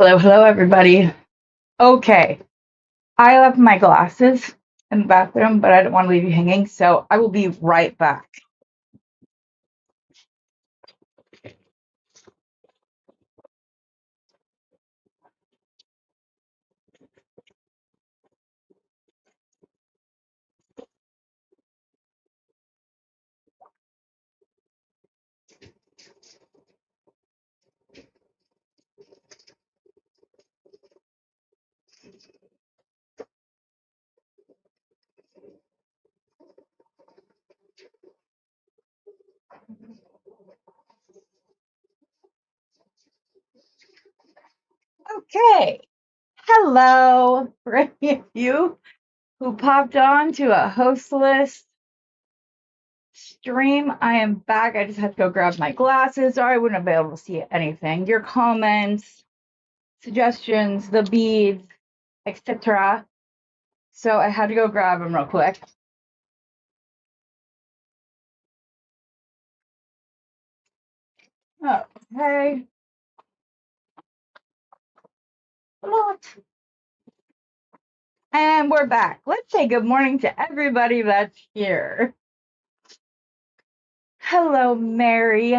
Hello, hello, everybody. Okay, I left my glasses in the bathroom, but I didn't want to leave you hanging, so I will be right back. Okay, hello for any of you who popped on to a hostless stream. I am back. I just had to go grab my glasses, or I wouldn't have been able to see anything. Your comments, suggestions, the beads, etc. So I had to go grab them real quick. Okay. What? And we're back. Let's say good morning to everybody that's here. Hello, Mary.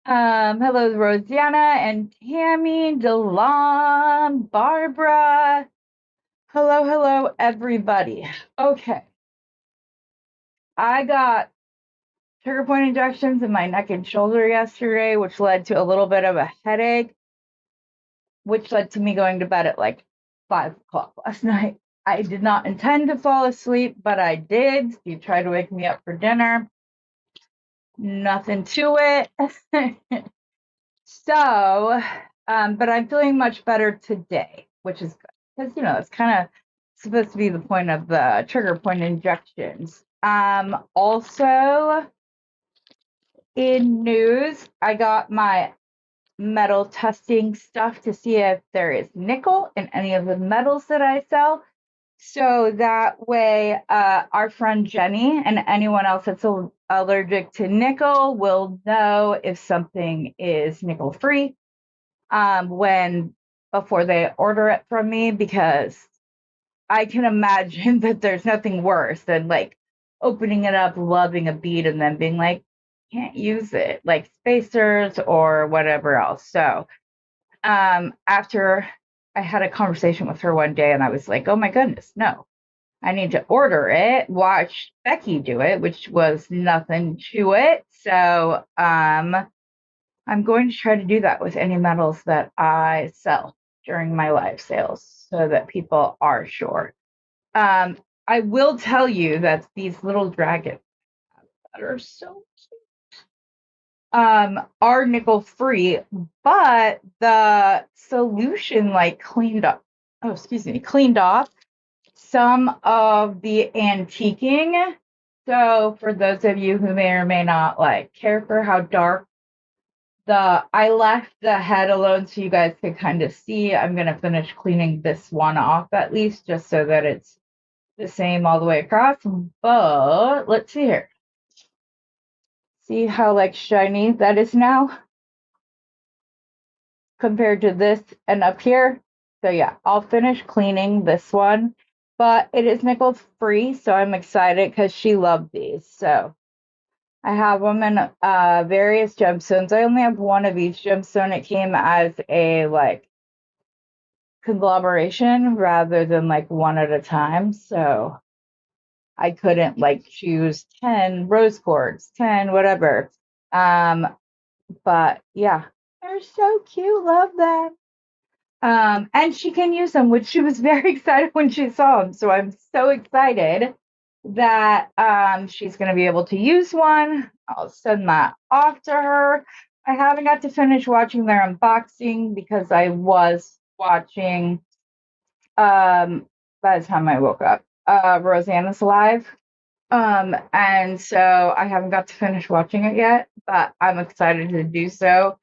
Hello, Rosanna and Tammy, Delon, Barbara. Hello, hello, everybody. Okay. I got trigger point injections in my neck and shoulder yesterday, which led to a little bit of a headache, which led to me going to bed at like 5 o'clock last night. I did not intend to fall asleep, but I did. You tried to wake me up for dinner. Nothing to it. So, but I'm feeling much better today, which is good because it's kind of supposed to be the point of the trigger point injections. Also in news, I got my metal testing stuff to see if there is nickel in any of the metals that I sell. So that way, our friend Jenny and anyone else that's allergic to nickel will know if something is nickel free before they order it from me, because I can imagine that there's nothing worse than like opening it up, loving a bead, and then being like, can't use it, like spacers or whatever else. So after I had a conversation with her one day and I was like, oh my goodness, no, I need to order it, watch Becky do it, which was nothing to it. So I'm going to try to do that with any metals that I sell during my live sales so that people are sure. I will tell you that these little dragons that are so cute are nickel free, but the solution like cleaned off some of the antiquing. So for those of you who may or may not like care for how dark I left the head alone so you guys could kind of see. I'm going to finish cleaning this one off at least, just so that it's the same all the way across. But let's see here. See how like shiny that is now compared to this and up here. So yeah, I'll finish cleaning this one, but it is nickel free, so I'm excited because she loved these. So I have them in various gemstones. I only have one of each gemstone. It came as a like conglomeration rather than like one at a time. So I couldn't like choose 10 rose quartz, 10 whatever. But yeah, they're so cute. Love them. And she can use them, which she was very excited when she saw them. So I'm so excited that she's going to be able to use one. I'll send that off to her. I haven't got to finish watching their unboxing because I was watching by the time I woke up Rosanna's live. And so I haven't got to finish watching it yet, but I'm excited to do so.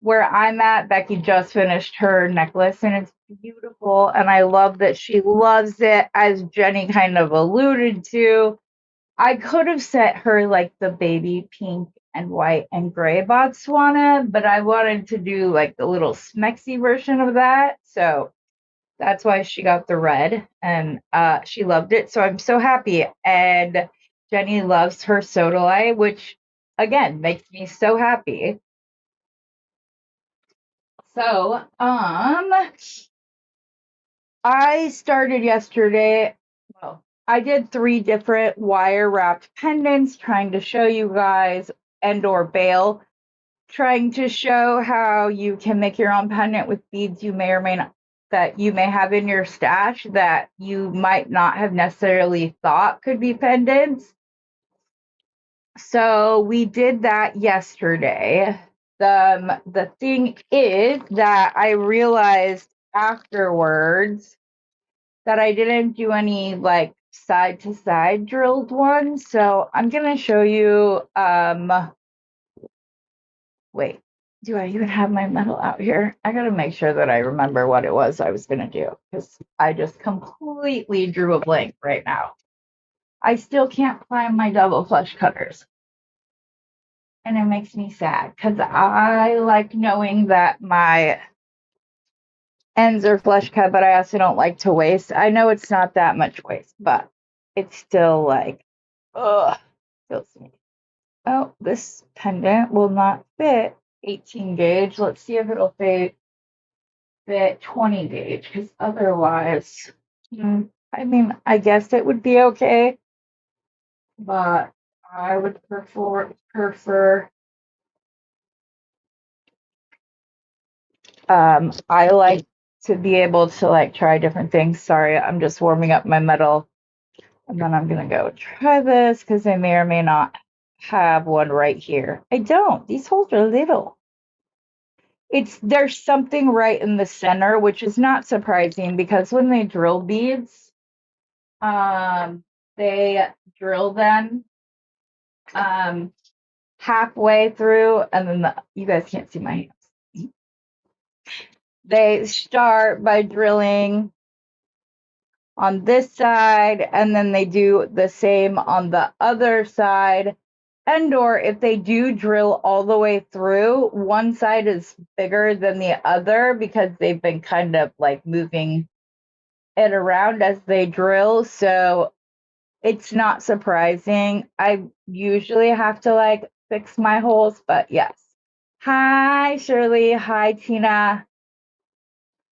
Where I'm at, Becky just finished her necklace and it's beautiful. And I love that she loves it, as Jenny kind of alluded to. I could have set her like the baby pink and white and gray Botswana, but I wanted to do like the little smexy version of that. So that's why she got the red, and she loved it. So I'm so happy. And Jenny loves her sodalite, which again makes me so happy. So, I started yesterday. Well, I did 3 different wire wrapped pendants trying to show you guys, and or bail, trying to show how you can make your own pendant with beads you may or may not that you may have in your stash that you might not have necessarily thought could be pendants. So we did that yesterday. The thing is that I realized afterwards that I didn't do any like side to side drilled ones. So I'm gonna show you wait, do I even have my metal out here? I gotta make sure that I remember what it was I was gonna do, because I just completely drew a blank right now. I still can't find my double flush cutters. And it makes me sad because I like knowing that my ends are flush cut, but I also don't like to waste. I know it's not that much waste, but it's still like, ugh, feels me. Oh, this pendant will not fit 18 gauge. Let's see if it'll fit 20 gauge, because otherwise, I mean, I guess it would be okay, but I would prefer I like to be able to like try different things. Sorry, I'm just warming up my metal, and then I'm gonna go try this because I may or may not have one right here. I don't. These holes are little. There's something right in the center, which is not surprising because when they drill beads, they drill them halfway through, and then you guys can't see my hands. They start by drilling on this side, and then they do the same on the other side. And or if they do drill all the way through, one side is bigger than the other because they've been kind of like moving it around as they drill. So it's not surprising. I usually have to like fix my holes, but yes. Hi, Shirley. Hi, Tina.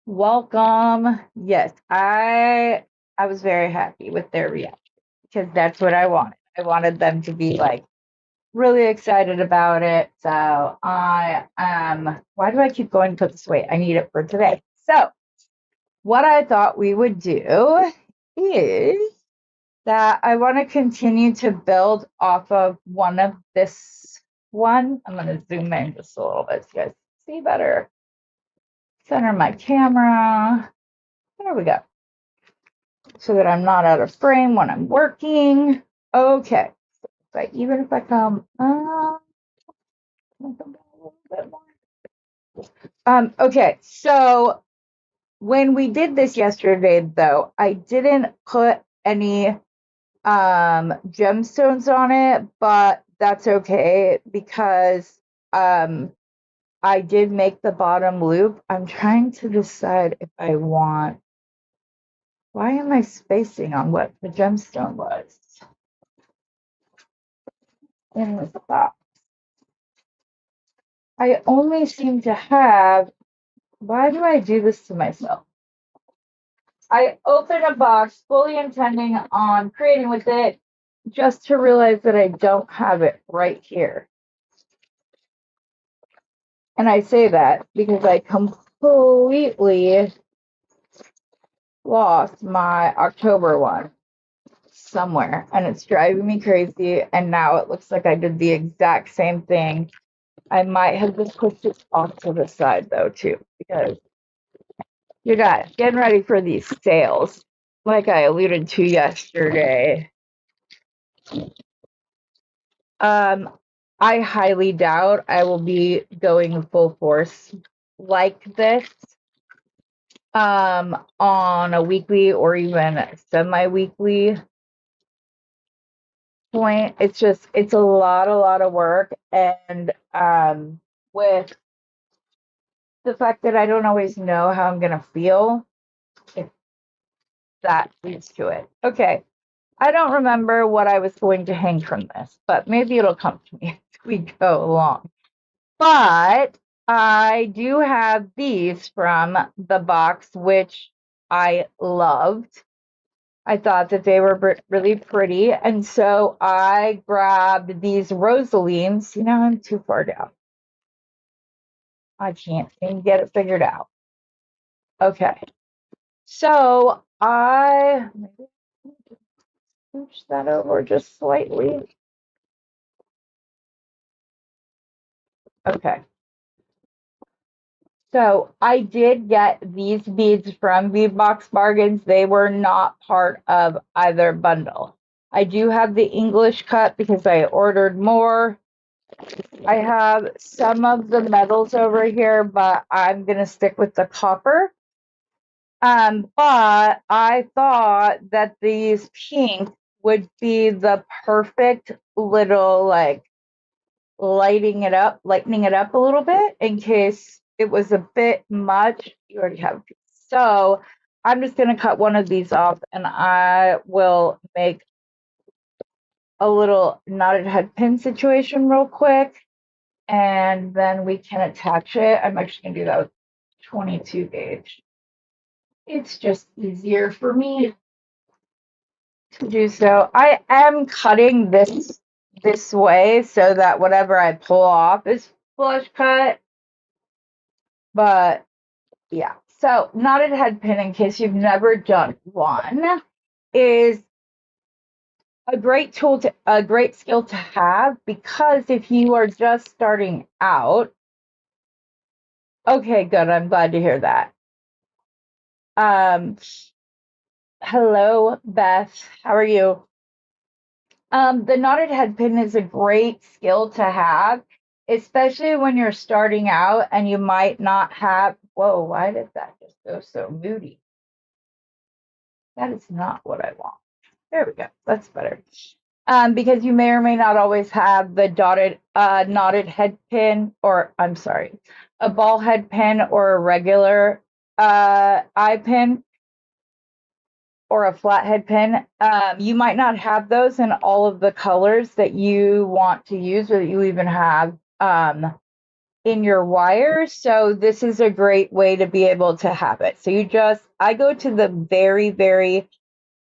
Welcome. Yes, I was very happy with their reaction because that's what I wanted. I wanted them to be like really excited about it. So why do I keep going to put this away? I need it for today. So what I thought we would do is that I want to continue to build off of one of this one. I'm going to zoom in just a little bit so you guys see better. Center my camera. There we go. So that I'm not out of frame when I'm working. Okay. But even if I come a little bit more. Okay, so when we did this yesterday, though, I didn't put any gemstones on it, but that's okay because I did make the bottom loop. I'm trying to decide if I want. Why am I spacing on what the gemstone was in this box? I only seem to have. Why do I do this to myself? I open a box fully intending on creating with it, just to realize that I don't have it right here. And I say that because I completely lost my October one somewhere, and it's driving me crazy. And now it looks like I did the exact same thing. I might have just pushed it off to the side though too, because you guys getting ready for these sales, like I alluded to yesterday. I highly doubt I will be going full force like this on a weekly or even semi-weekly point. It's a lot of work. And with the fact that I don't always know how I'm gonna feel, if that leads to it. Okay. I don't remember what I was going to hang from this, but maybe it'll come to me as we go along. But I do have these from the box, which I loved. I thought that they were really pretty. And so I grabbed these Rosalines. You know, I'm too far down. I can't even get it figured out. Okay. So I maybe push that over just slightly. Okay. So I did get these beads from Bead Box Bargains. They were not part of either bundle. I do have the English cut because I ordered more. I have some of the metals over here, but I'm going to stick with the copper. But I thought that these pink would be the perfect little, like, lightening it up a little bit in case it was a bit much. You already have a piece. So I'm just going to cut one of these off and I will make a little knotted head pin situation real quick. And then we can attach it. I'm actually going to do that with 22 gauge. It's just easier for me to do so. I am cutting this way so that whatever I pull off is flush cut. But yeah, so knotted head pin, in case you've never done one, is a great skill to have, because if you are just starting out, okay, good, I'm glad to hear that. Hello, Beth, how are you? The knotted head pin is a great skill to have, especially when you're starting out and you might not have, whoa, why did that just go so moody? That is not what I want. There we go. That's better. Because you may or may not always have the knotted head pin, or I'm sorry, a ball head pin or a regular eye pin or a flathead pin. You might not have those in all of the colors that you want to use, or that you even have in your wires. So this is a great way to be able to have it. So I go to the very, very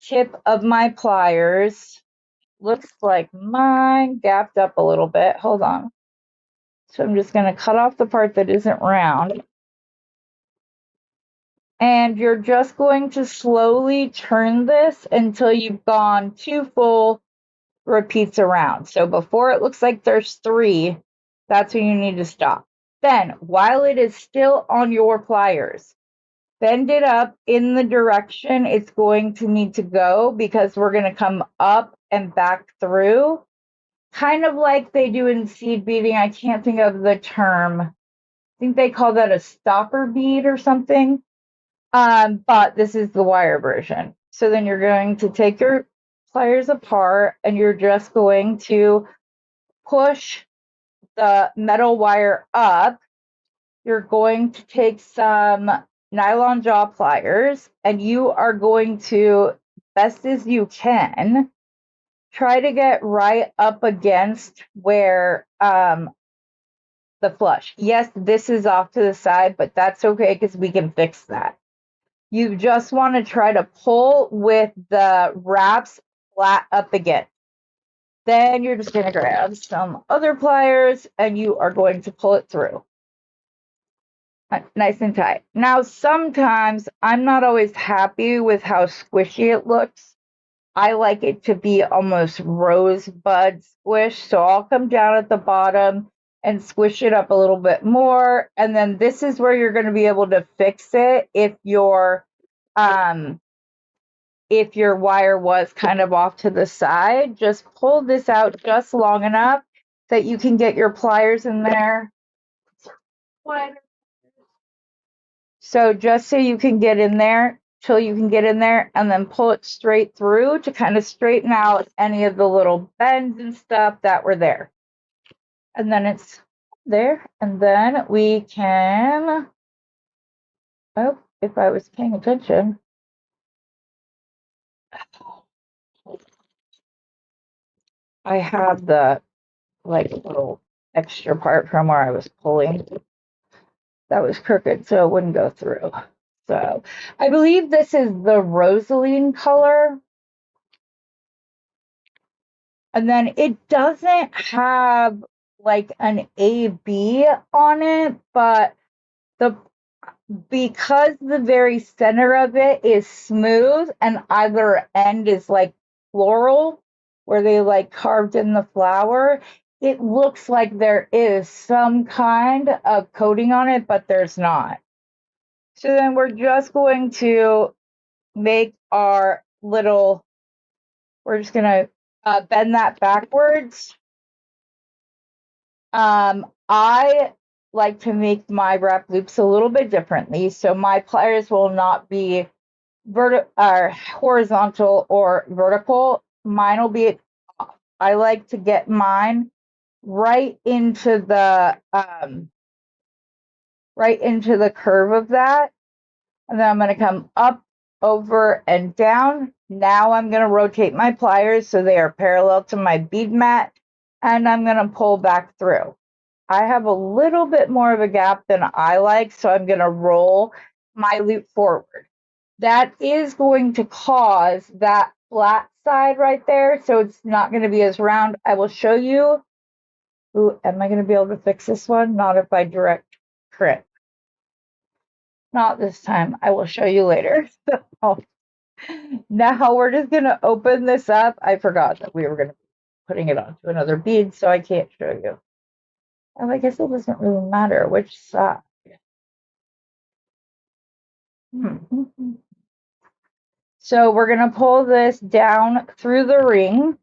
tip of my pliers. Looks like mine gapped up a little bit. Hold on. So I'm just going to cut off the part that isn't round. And you're just going to slowly turn this until you've gone 2 full repeats around. So before it looks like there's 3, that's when you need to stop. Then, while it is still on your pliers, bend it up in the direction it's going to need to go, because we're going to come up and back through, kind of like they do in seed beading. I can't think of the term. I think they call that a stopper bead or something. But this is the wire version. So then you're going to take your pliers apart and you're just going to push the metal wire up. You're going to take some nylon jaw pliers and you are going to, best as you can, try to get right up against where the flush. Yes, this is off to the side, but that's okay because we can fix that. You just want to try to pull with the wraps flat up again. Then you're just going to grab some other pliers and you are going to pull it through. Nice and tight. Now, sometimes I'm not always happy with how squishy it looks. I like it to be almost rosebud squish. So I'll come down at the bottom and squish it up a little bit more. And then this is where you're going to be able to fix it if your wire was kind of off to the side. Just pull this out just long enough that you can get your pliers in there. So just so you can get in there, till you can get in there, and then pull it straight through to kind of straighten out any of the little bends and stuff that were there. And then it's there, and then we can, oh, if I was paying attention, I have the like little extra part from where I was pulling that was crooked, so it wouldn't go through. So I believe this is the Rosaline color. And then it doesn't have like an AB on it, but because the very center of it is smooth and either end is like floral, where they like carved in the flower, it looks like there is some kind of coating on it, but there's not. So then we're just going to make our little, we're just going to bend that backwards. I like to make my wrap loops a little bit differently, so my pliers will not be horizontal or vertical. Mine will be, I like to get mine right into the curve of that, and then I'm going to come up, over, and down. Now I'm going to rotate my pliers so they are parallel to my bead mat, and I'm going to pull back through. I have a little bit more of a gap than I like, so I'm going to roll my loop forward. That is going to cause that flat side right there, so it's not going to be as round. I will show you. Ooh, am I going to be able to fix this one? Not if I direct crimp. Not this time. I will show you later. Now we're just going to open this up. I forgot that we were going to be putting it onto another bead, so I can't show you. And I guess it doesn't really matter which side. So we're going to pull this down through the ring,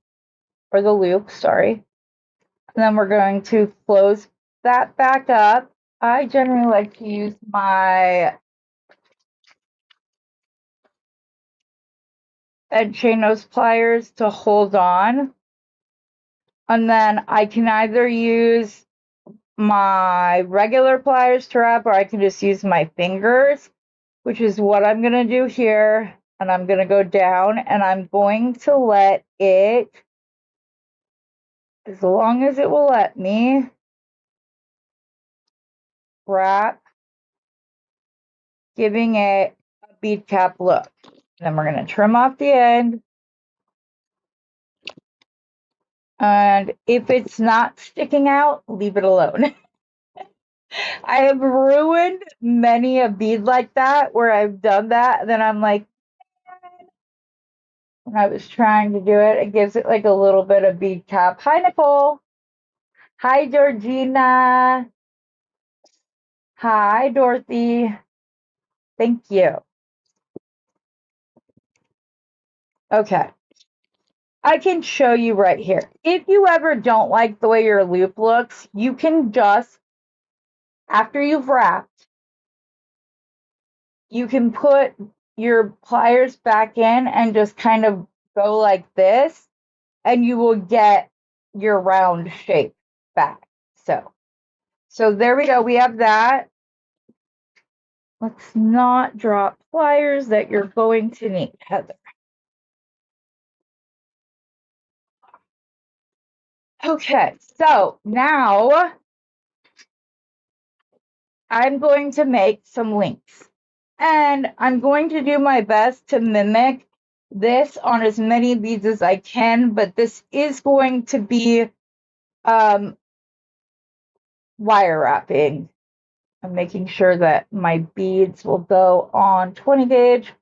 or the loop, sorry. And then we're going to close that back up. I generally like to use my bed chain nose pliers to hold on. And then I can either use my regular pliers to wrap, or I can just use my fingers, which is what I'm going to do here. And I'm going to go down, and I'm going to let it, as long as it will let me, wrap, giving it a bead cap look. Then we're going to trim off the end. And if it's not sticking out, leave it alone. I have ruined many a bead like that where I've done that. Then I'm like, when I was trying to do it, it gives it like a little bit of bead cap. Hi, Nicole. Hi, Georgina. Hi, Dorothy. Thank you. Okay. I can show you right here. If you ever don't like the way your loop looks, you can just, after you've wrapped, you can put your pliers back in and just kind of go like this, and you will get your round shape back. So there we go. We have that. Let's not drop pliers that you're going to need, Heather. Okay, so now I'm going to make some links. And I'm going to do my best to mimic this on as many beads as I can, but this is going to be wire wrapping. I'm making sure that my beads will go on 20 gauge.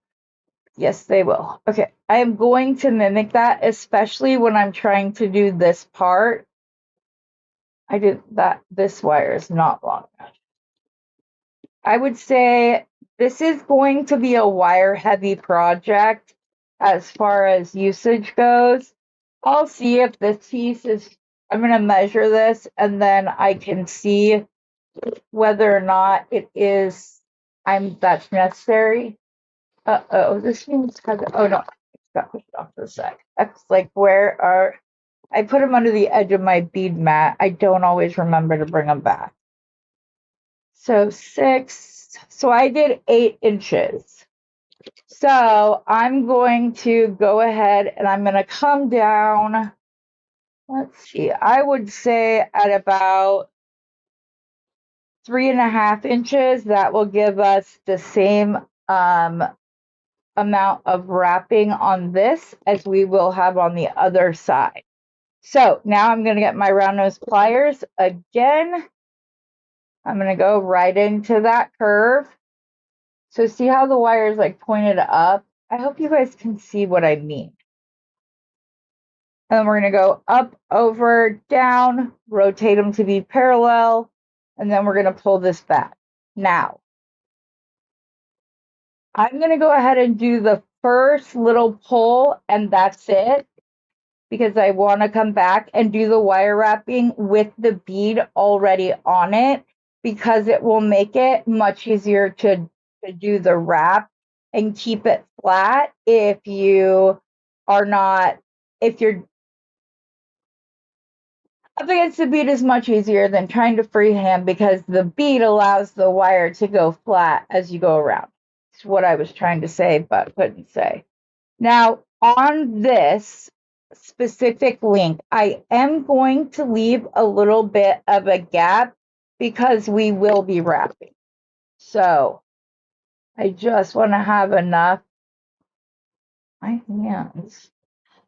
Yes, they will. Okay, I am going to mimic that, especially when I'm trying to do this part. This wire is not long enough. I would say this is going to be a wire heavy project as far as usage goes. I'll see if this piece is, I'm going to measure this, and then I can see whether or not it is, that's necessary. Uh-oh, this means oh no, it's got pushed off to the side. That's like where are, I put them under the edge of my bead mat. I don't always remember to bring them back. So 6, so I did 8 inches. So I'm going to go ahead and I'm going to come down, let's see, I would say at about 3.5 inches. That will give us the same amount of wrapping on this as we will have on the other side. So now I'm going to get my round nose pliers again. I'm going to go right into that curve. So see how the wire is like pointed up? I hope you guys can see what I mean. And then we're going to go up, over, down, rotate them to be parallel, and then we're going to pull this back. Now, I'm going to go ahead and do the first little pull, and that's it, because I want to come back and do the wire wrapping with the bead already on it, because it will make it much easier to do the wrap and keep it flat if you are not, if you're up against the bead is much easier than trying to freehand, because the bead allows the wire to go flat as you go around. It's what I was trying to say, but couldn't say. Now, on this specific link, I am going to leave a little bit of a gap because we will be wrapping. So I just want to have enough. My hands.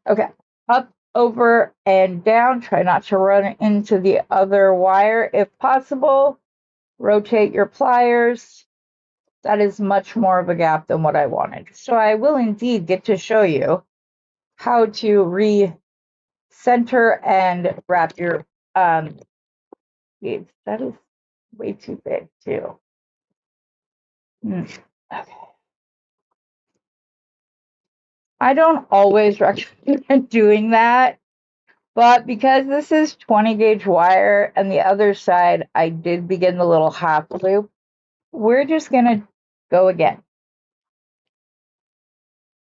Okay, up, over, and down. Try not to run into the other wire if possible. Rotate your pliers. That is much more of a gap than what I wanted. So I will indeed get to show you how to re-center and wrap your beads. That is way too big too. Okay. I don't always recommend doing that, but because this is 20 gauge wire and the other side I did begin the little half loop, we're just gonna go again.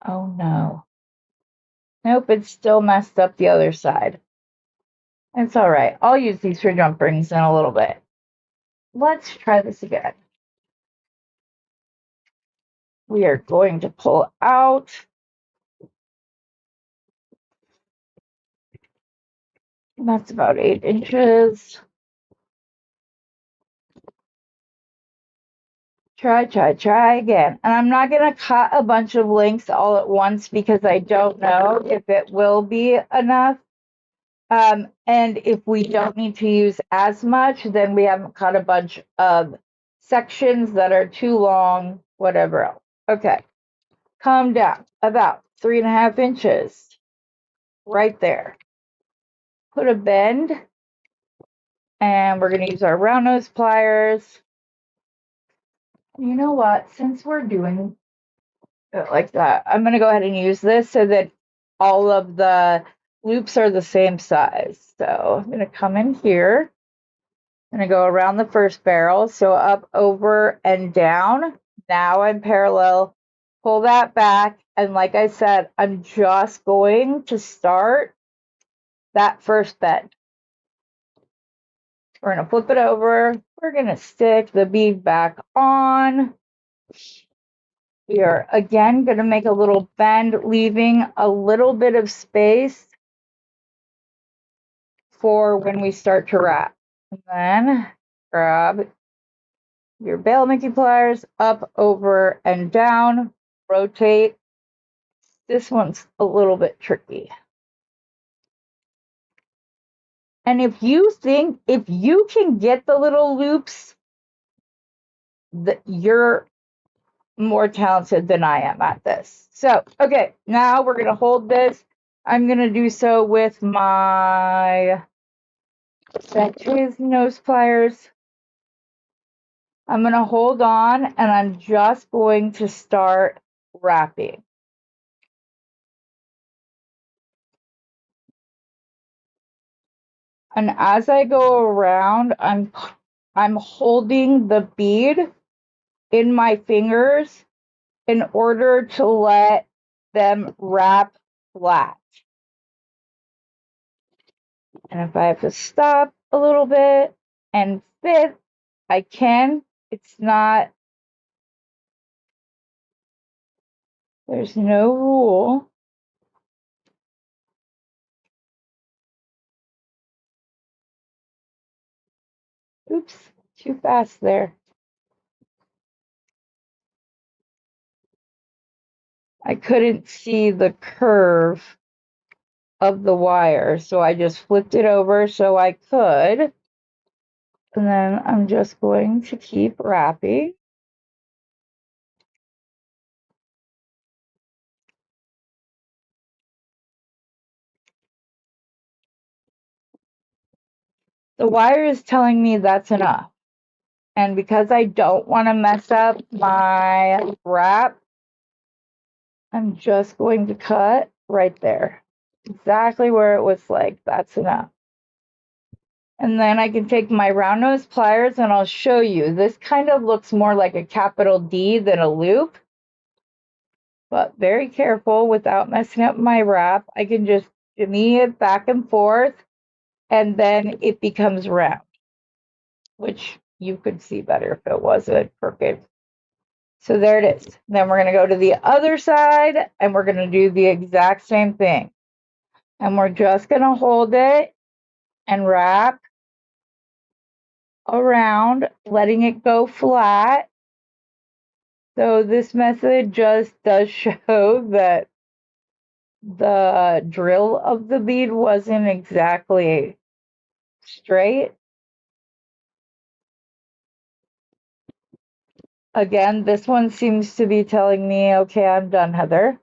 Oh no. Nope, it's still messed up the other side. It's all right. I'll use these for jump rings in a little bit. Let's try this again. We are going to pull out. That's about 8 inches. Try again. And I'm not going to cut a bunch of links all at once because I don't know if it will be enough. And if we don't need to use as much, then we haven't cut a bunch of sections that are too long, whatever else. Okay, come down about 3.5 inches right there. Put a bend, and we're going to use our round nose pliers. You know what? Since we're doing it like that, I'm going to go ahead and use this so that all of the loops are the same size. So I'm going to come in here. I'm going to go around the first barrel, so up, over, and down. Now I'm parallel. Pull that back, and like I said, I'm just going to start that first bend. We're going to flip it over. We're going to stick the bead back on. We are again going to make a little bend, leaving a little bit of space for when we start to wrap. And then grab your bail making pliers, up, over, and down. Rotate. This one's a little bit tricky. And if you can get the little loops, that you're more talented than I am at this. So, okay, now we're going to hold this. I'm going to do so with my nose pliers. I'm going to hold on, and I'm just going to start wrapping. And as I go around, I'm holding the bead in my fingers in order to let them wrap flat. And if I have to stop a little bit and fit, I can. It's not, there's no rule. Oops, too fast there. I couldn't see the curve of the wire, so I just flipped it over so I could. And then I'm just going to keep wrapping. The wire is telling me that's enough. And because I don't want to mess up my wrap, I'm just going to cut right there. Exactly where it was like, that's enough. And then I can take my round nose pliers and I'll show you. This kind of looks more like a capital D than a loop. But very careful without messing up my wrap. I can just shimmy it back and forth, and then it becomes round, which you could see better if it wasn't crooked. So there it is. Then we're going to go to the other side, and we're going to do the exact same thing. And we're just going to hold it and wrap around, letting it go flat. So this method just does show that the drill of the bead wasn't exactly straight. Again, this one seems to be telling me, okay, I'm done, Heather.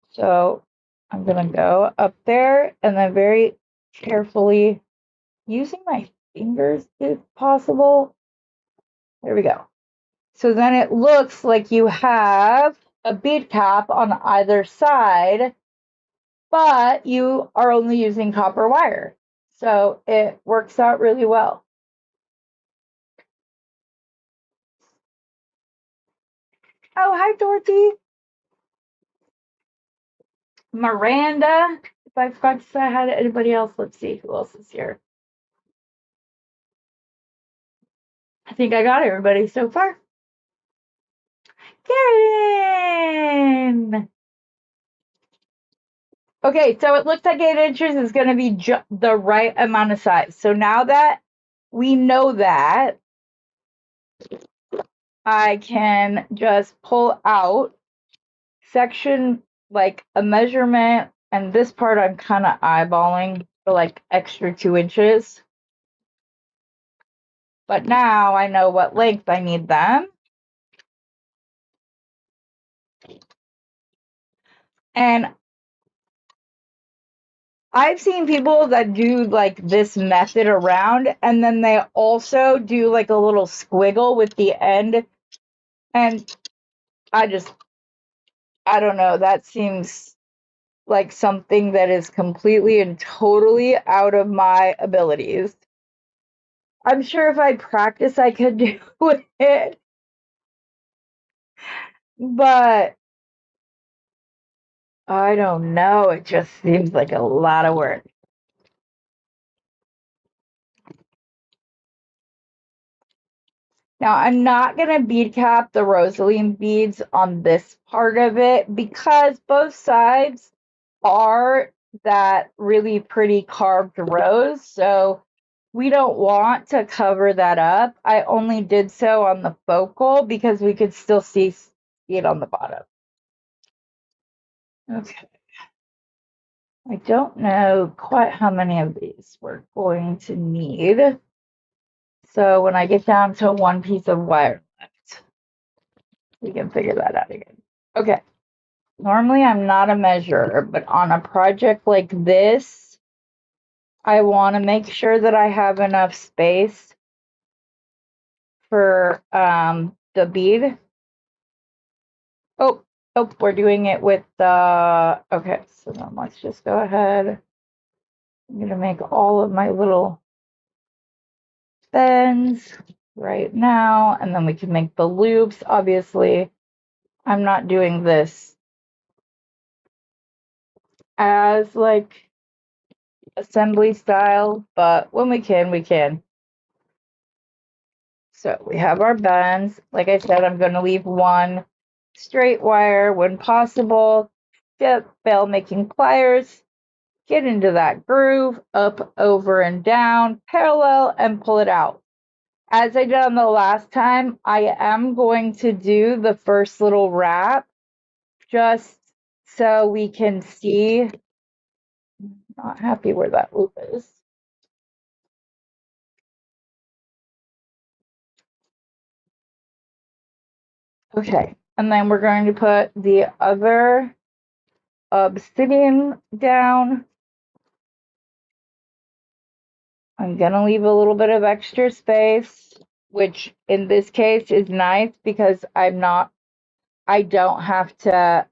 So I'm going to go up there and then very carefully using my fingers if possible. There we go. So then it looks like you have a bead cap on either side, but you are only using copper wire. So it works out really well. Oh, hi, Dorothy. Miranda. If I forgot to say hi to anybody else, let's see who else is here. I think I got everybody so far. Karen! Okay, so it looks like 8 inches is going to be the right amount of size. So now that we know that, I can just pull out section, like a measurement, and this part I'm kind of eyeballing for like extra 2 inches. But now I know what length I need them. And I've seen people that do like this method around, and then they also do like a little squiggle with the end. And I don't know, that seems like something that is completely and totally out of my abilities. I'm sure if I practice, I could do it, but I don't know. It just seems like a lot of work. Now, I'm not going to bead cap the rosaline beads on this part of it because both sides are that really pretty carved rose. So we don't want to cover that up. I only did so on the focal because we could still see it on the bottom. Okay. I don't know quite how many of these we're going to need. So when I get down to one piece of wire left, we can figure that out again. Okay. Normally I'm not a measurer, but on a project like this, I want to make sure that I have enough space for the bead. Oh, we're doing it with the, okay, so then let's just go ahead. I'm going to make all of my little bends right now, and then we can make the loops. Obviously, I'm not doing this as like assembly style, but when we can, we can. So we have our buns. Like I said, I'm going to leave one straight wire when possible. Fail making pliers. Get into that groove, up, over, and down, parallel, and pull it out. As I did on the last time, I am going to do the first little wrap just so we can see. Not happy where that loop is. Okay, and then we're going to put the other obsidian down. I'm going to leave a little bit of extra space, which in this case is nice because I don't have to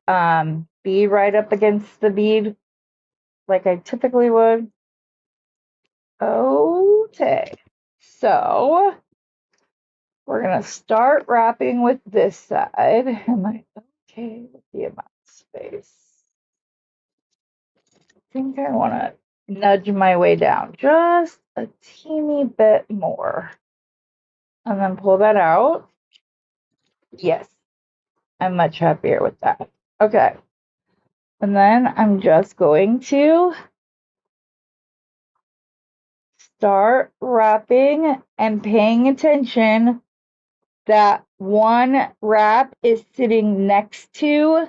be right up against the bead like I typically would. Okay, so we're going to start wrapping with this side. Am I okay with the amount of space? I think I want to nudge my way down just a teeny bit more. And then pull that out. Yes, I'm much happier with that. Okay. And then I'm just going to start wrapping and paying attention that one wrap is sitting next to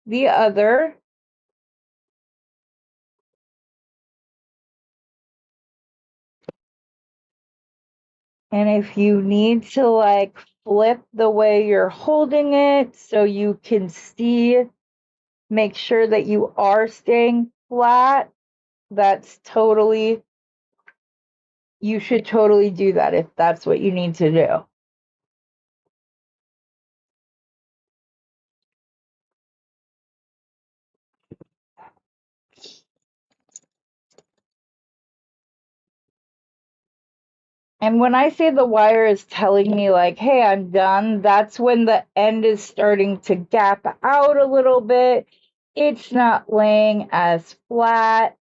the other. And if you need to like flip the way you're holding it so you can see, make sure that you are staying flat, that's totally, you should totally do that if that's what you need to do. And when I say the wire is telling me like, hey, I'm done, that's when the end is starting to gap out a little bit. It's not laying as flat,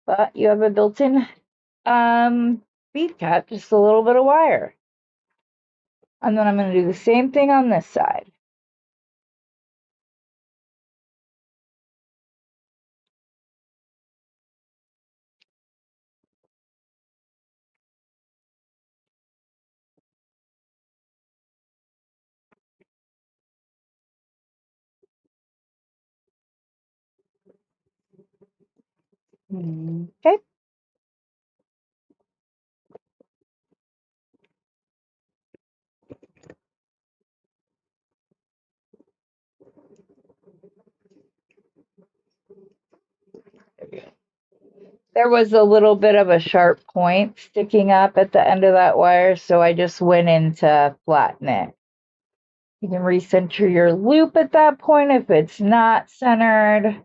but you have a built-in bead cap, just a little bit of wire. And then I'm going to do the same thing on this side. Okay. There was a little bit of a sharp point sticking up at the end of that wire, so I just went in to flatten it. You can recenter your loop at that point if it's not centered.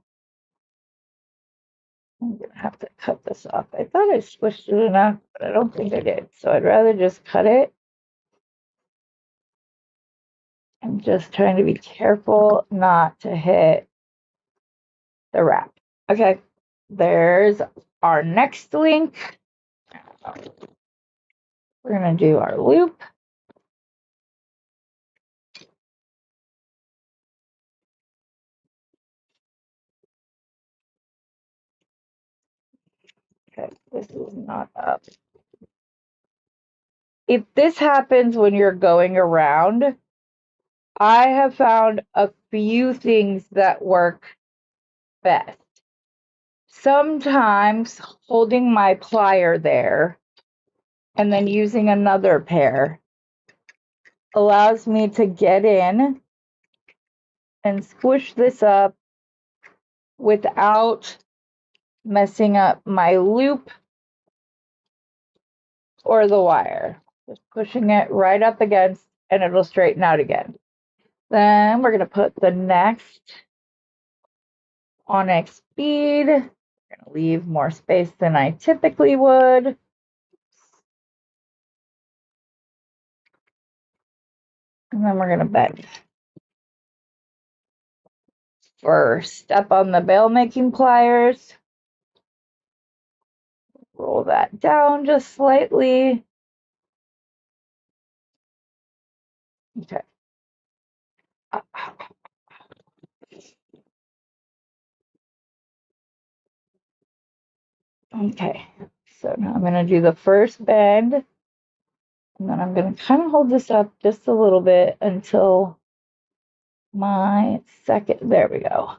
I'm gonna have to cut this off. I thought I squished it enough, but I don't think I did. So I'd rather just cut it. I'm just trying to be careful not to hit the wrap. Okay, there's our next link. We're gonna do our loop. Okay, this is not up. If this happens when you're going around, I have found a few things that work best. Sometimes holding my plier there and then using another pair allows me to get in and squish this up without messing up my loop or the wire. Just pushing it right up against and it'll straighten out again. Then we're going to put the next onyx bead. I'm going to leave more space than I typically would. And And then we're going to bend. First step on the bail making pliers. Roll that down just slightly. Okay. Okay, so now I'm going to do the first bend, and then I'm going to kind of hold this up just a little bit until my second, there we go.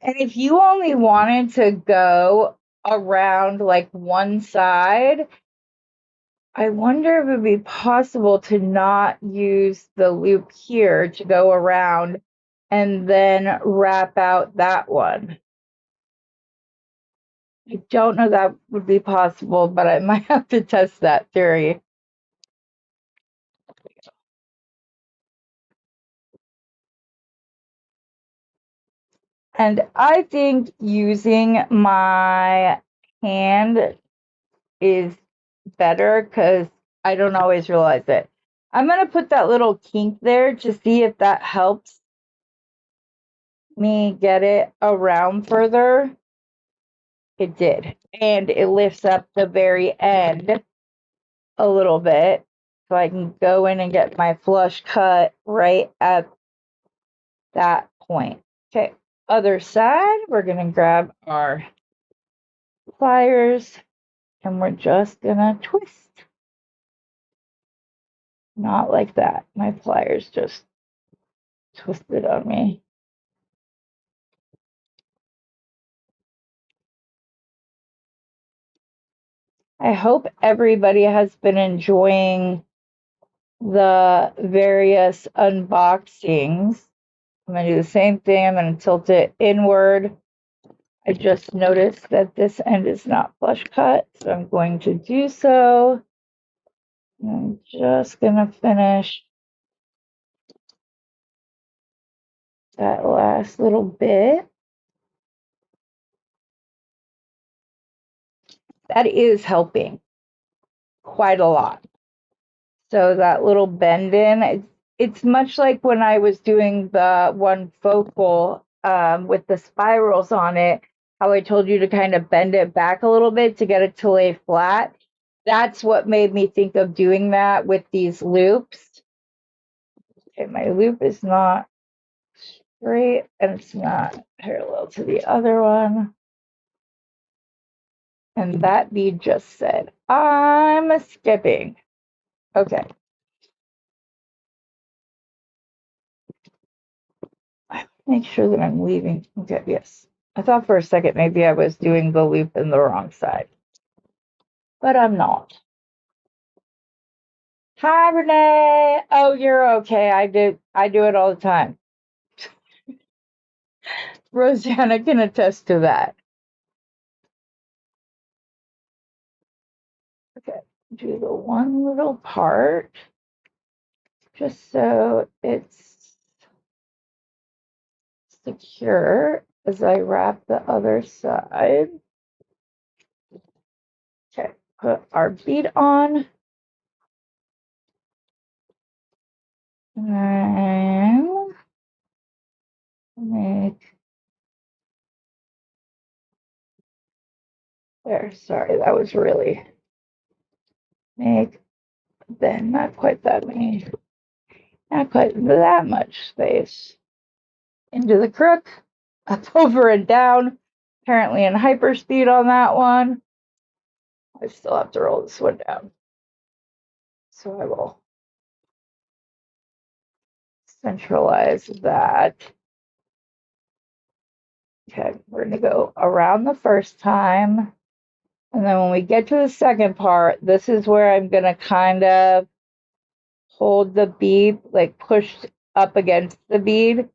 And if you only wanted to go around like one side, I wonder if it would be possible to not use the loop here to go around and then wrap out that one. I don't know that would be possible, but I might have to test that theory. And I think using my hand is better because I don't always realize it. I'm going to put that little kink there to see if that helps me get it around further. It did. And it lifts up the very end a little bit so I can go in and get my flush cut right at that point. Okay, other side, we're going to grab our pliers and we're just going to twist. Not like that. My pliers just twisted on me. I hope everybody has been enjoying the various unboxings. I'm going to do the same thing. I'm going to tilt it inward. I just noticed that this end is not flush cut, so I'm going to do so. I'm just going to finish that last little bit. That is helping quite a lot. So that little bend in, it's much like when I was doing the one focal with the spirals on it, how I told you to kind of bend it back a little bit to get it to lay flat. That's what made me think of doing that with these loops. Okay, my loop is not straight and it's not parallel to the other one. And that bead just said, I'm skipping. Okay. Make sure that I'm leaving. Okay, yes. I thought for a second maybe I was doing the loop in the wrong side, but I'm not. Hi, Renee. Oh, you're okay. I do it all the time. Rosanna can attest to that. Okay, do the one little part just so it's secure as I wrap the other side. Okay, put our bead on. And make there. Sorry, that was really make then not quite that many, not quite that much space. Into the crook, up, over, and down. Apparently in hyperspeed on that one. I still have to roll this one down. So I will centralize that. Okay, we're going to go around the first time. And then when we get to the second part, this is where I'm going to kind of hold the bead, like push up against the bead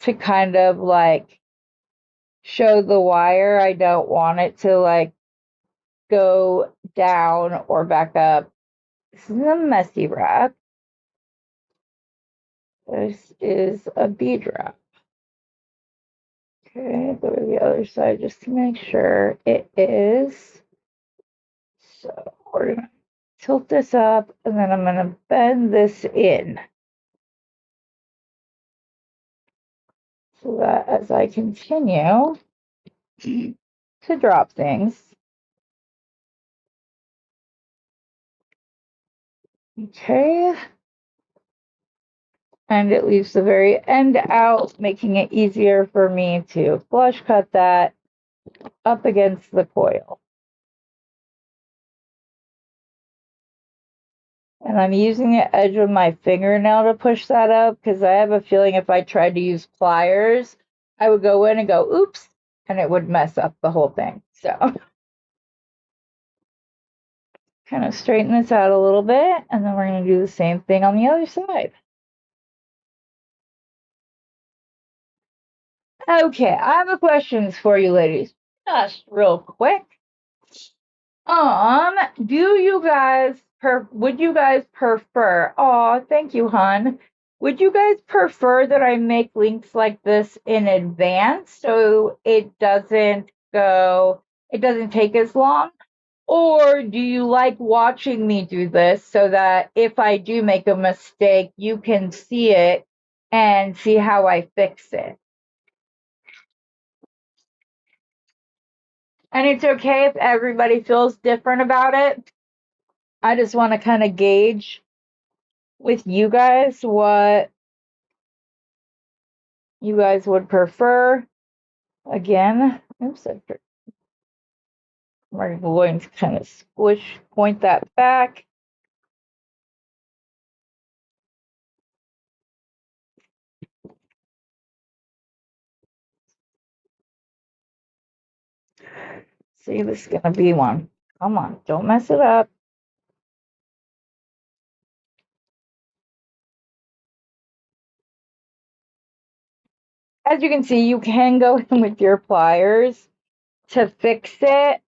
to kind of like show the wire. I don't want it to like go down or back up. This is a messy wrap. This is a bead wrap. Okay, go to the other side just to make sure it is. So we're gonna tilt this up and then I'm gonna bend this in so that as I continue to drop things, okay, and it leaves the very end out, making it easier for me to flush cut that up against the coil. And I'm using the edge of my fingernail to push that up because I have a feeling if I tried to use pliers, I would go in and go, oops, and it would mess up the whole thing. So kind of straighten this out a little bit, and then we're going to do the same thing on the other side. Okay, I have a questions for you ladies, just real quick. Do you guys would you guys prefer? Oh, thank you, hon. Would you guys prefer that I make links like this in advance so it doesn't take as long? Or do you like watching me do this so that if I do make a mistake, you can see it and see how I fix it? And it's okay if everybody feels different about it. I just want to kind of gauge with you guys what you guys would prefer. Again, oops, we're going to kind of point that back. See, this is going to be one. Come on, don't mess it up. As you can see, you can go in with your pliers to fix it.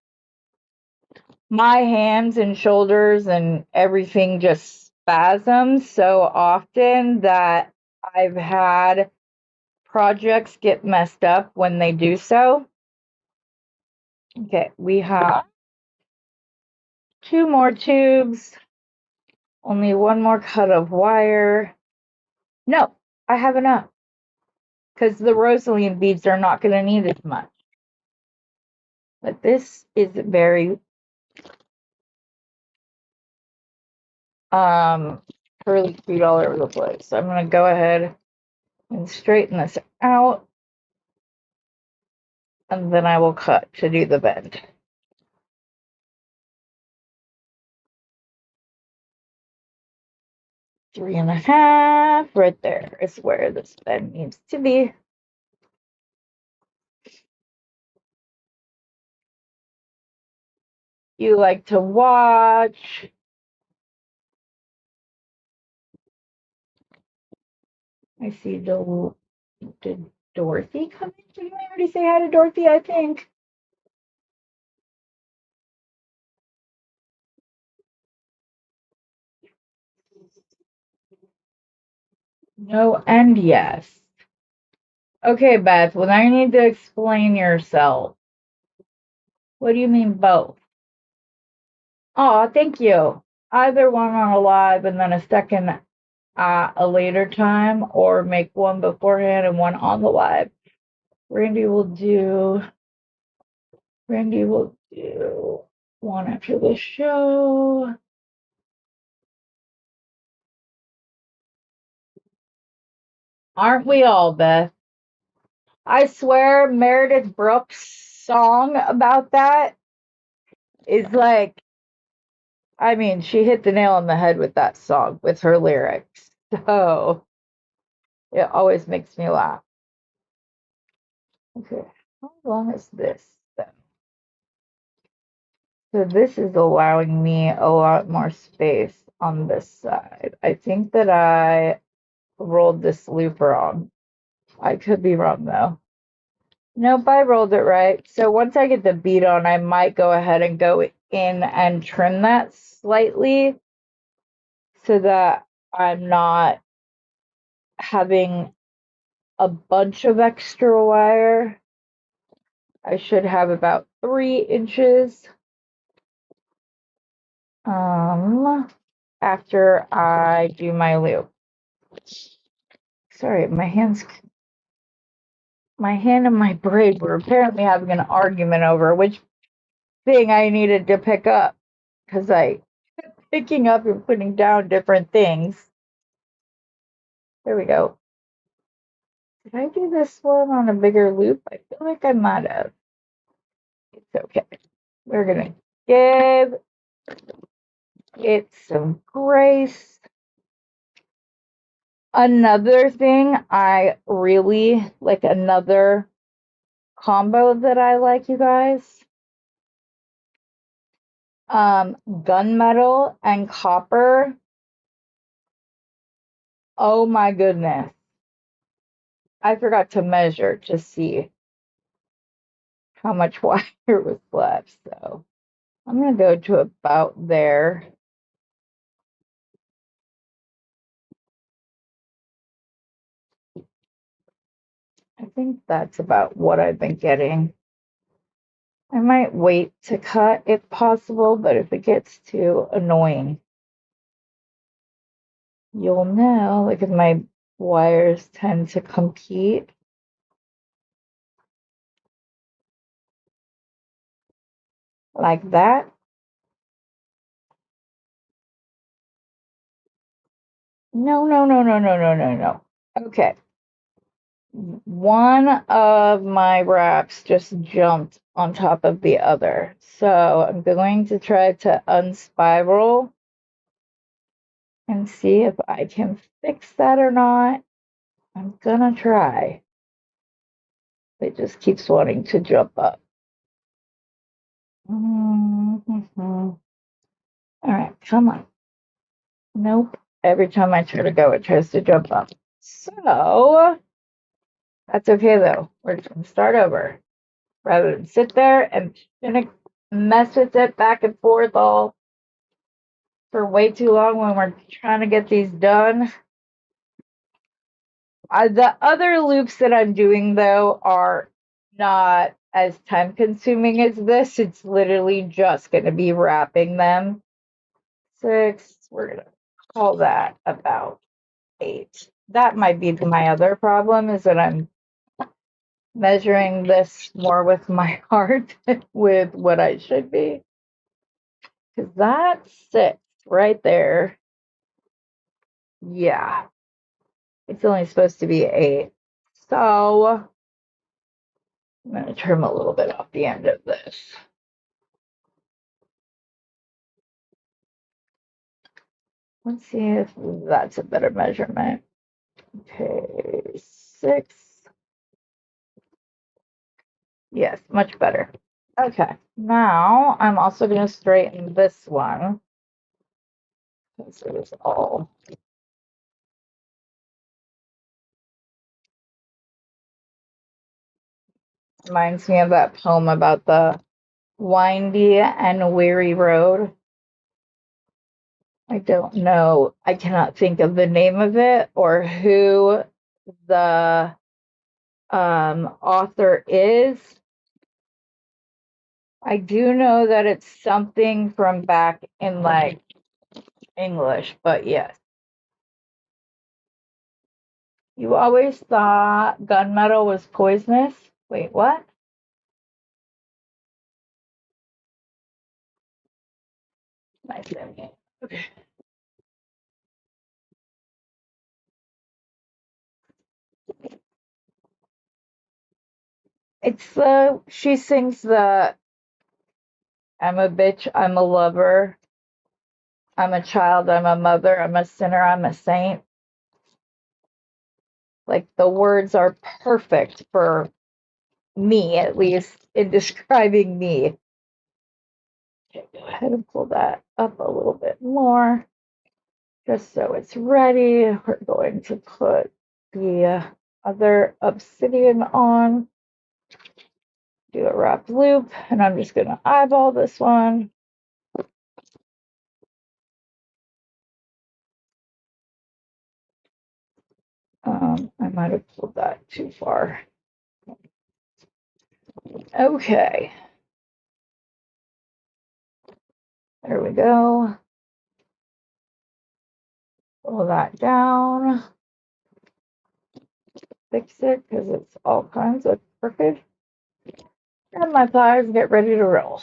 My hands and shoulders and everything just spasms so often that I've had projects get messed up when they do so. Okay, we have 2 more tubes, only 1 more cut of wire. No, I have enough because the rosaline beads are not going to need as much. But this is very curly feet all over the place. So I'm going to go ahead and straighten this out, and then I will cut to do the bend. Three and a half, right there is where this bend needs to be. You like to watch. I see did Dorothy come in? Did we already say hi to Dorothy? I think. No and yes. Okay, Beth, well, now you need to explain yourself. What do you mean both? Oh, thank you. Either one on a live and then a second at a later time, or make one beforehand and one on the live. Randy will do one after the show. Aren't we all, Beth? I swear Meredith Brooks' song about that is like, I mean, she hit the nail on the head with that song, with her lyrics. So it always makes me laugh. Okay, how long is this then? So this is allowing me a lot more space on this side. I think that I rolled this loop wrong. I could be wrong though. Nope, I rolled it right. So once I get the bead on, I might go ahead and go in and trim that slightly so that I'm not having a bunch of extra wire. I should have about 3 inches after I do my loop. Sorry, my hand and my braid were apparently having an argument over which thing I needed to pick up, because I kept picking up and putting down different things. There we go. Did I do this one on a bigger loop? I feel like I might have. It's okay. We're gonna give it some grace. Another thing I really like, another combo that I like, you guys. Gunmetal and copper. Oh my goodness. I forgot to measure to see how much wire was left. So I'm going to go to about there. I think that's about what I've been getting. I might wait to cut if possible, but if it gets too annoying, you'll know, like if my wires tend to compete. Like that. No. Okay. One of my wraps just jumped on top of the other. So I'm going to try to unspiral and see if I can fix that or not. I'm gonna try. It just keeps wanting to jump up. All right, come on. Nope. Every time I try to go, it tries to jump up. So that's okay though. We're just gonna start over rather than sit there and mess with it back and forth all for way too long when we're trying to get these done. The other loops that I'm doing though are not as time consuming as this. It's literally just going to be wrapping them. 6, we're going to call that about 8. That might be my other problem, is that I'm measuring this more with my heart than with what I should be. Because that's 6 right there. Yeah. It's only supposed to be 8. So I'm going to trim a little bit off the end of this. Let's see if that's a better measurement. Okay, 6. Yes, much better. Okay, now I'm also going to straighten this one, because it is all reminds me of that poem about the windy and weary road. I don't know. I cannot think of the name of it or who the author is. I do know that it's something from back in like English, but yes. You always thought gunmetal was poisonous? Wait, what? Nice. Okay. It's she sings the I'm a bitch, I'm a lover, I'm a child, I'm a mother, I'm a sinner, I'm a saint. Like the words are perfect for me, at least, in describing me. Okay, go ahead and pull that up a little bit more, just so it's ready. We're going to put the other obsidian on, do a wrap loop, and I'm just going to eyeball this one. I might have pulled that too far. Okay. There we go. Pull that down. Fix it because it's all kinds of crooked. And my pliers, get ready to roll.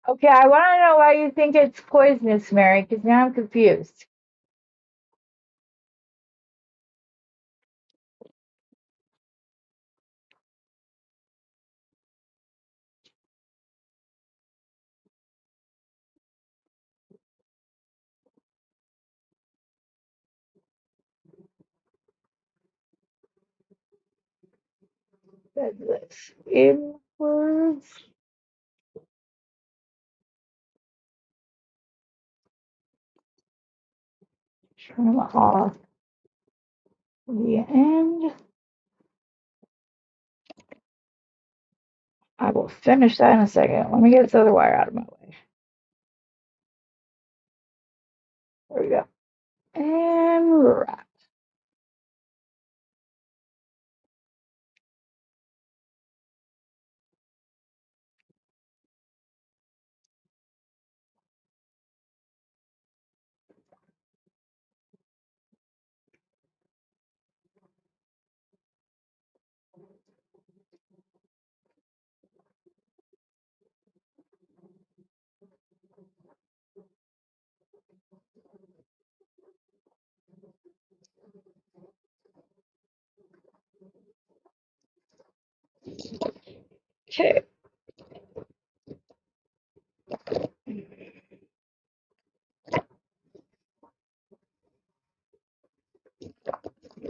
Okay, I want to know why you think it's poisonous, Mary, because now I'm confused. Bend this inwards. Trim off the end. I will finish that in a second. Let me get this other wire out of my way. There we go. And wrap. Okay.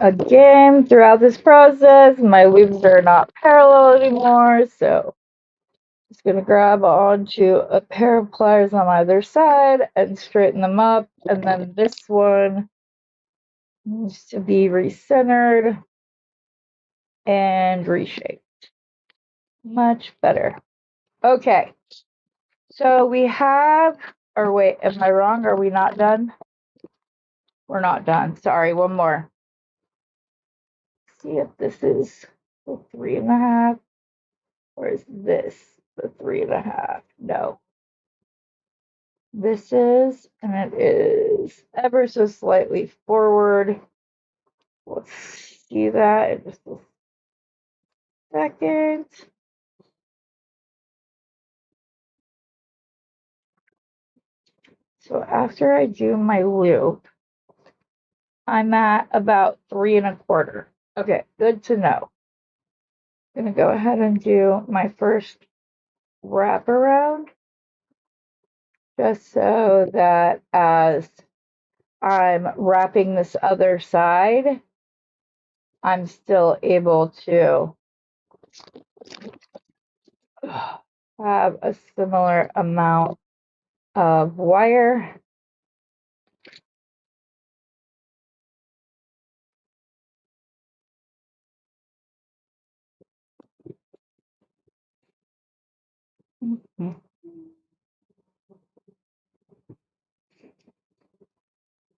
Again, throughout this process, my loops are not parallel anymore, so I'm just going to grab onto a pair of pliers on either side and straighten them up, and then this one needs to be recentered and reshaped. Much better. Okay, so we have, or wait, am I wrong? Are we not done? We're not done. Sorry, one more. See if this is the 3.5, or is this the 3.5? No. This is, and it is ever so slightly forward. Let's see that in just a second. So after I do my loop, I'm at about 3.25. Okay, good to know. I'm gonna go ahead and do my first wrap around, just so that as I'm wrapping this other side, I'm still able to have a similar amount of wire.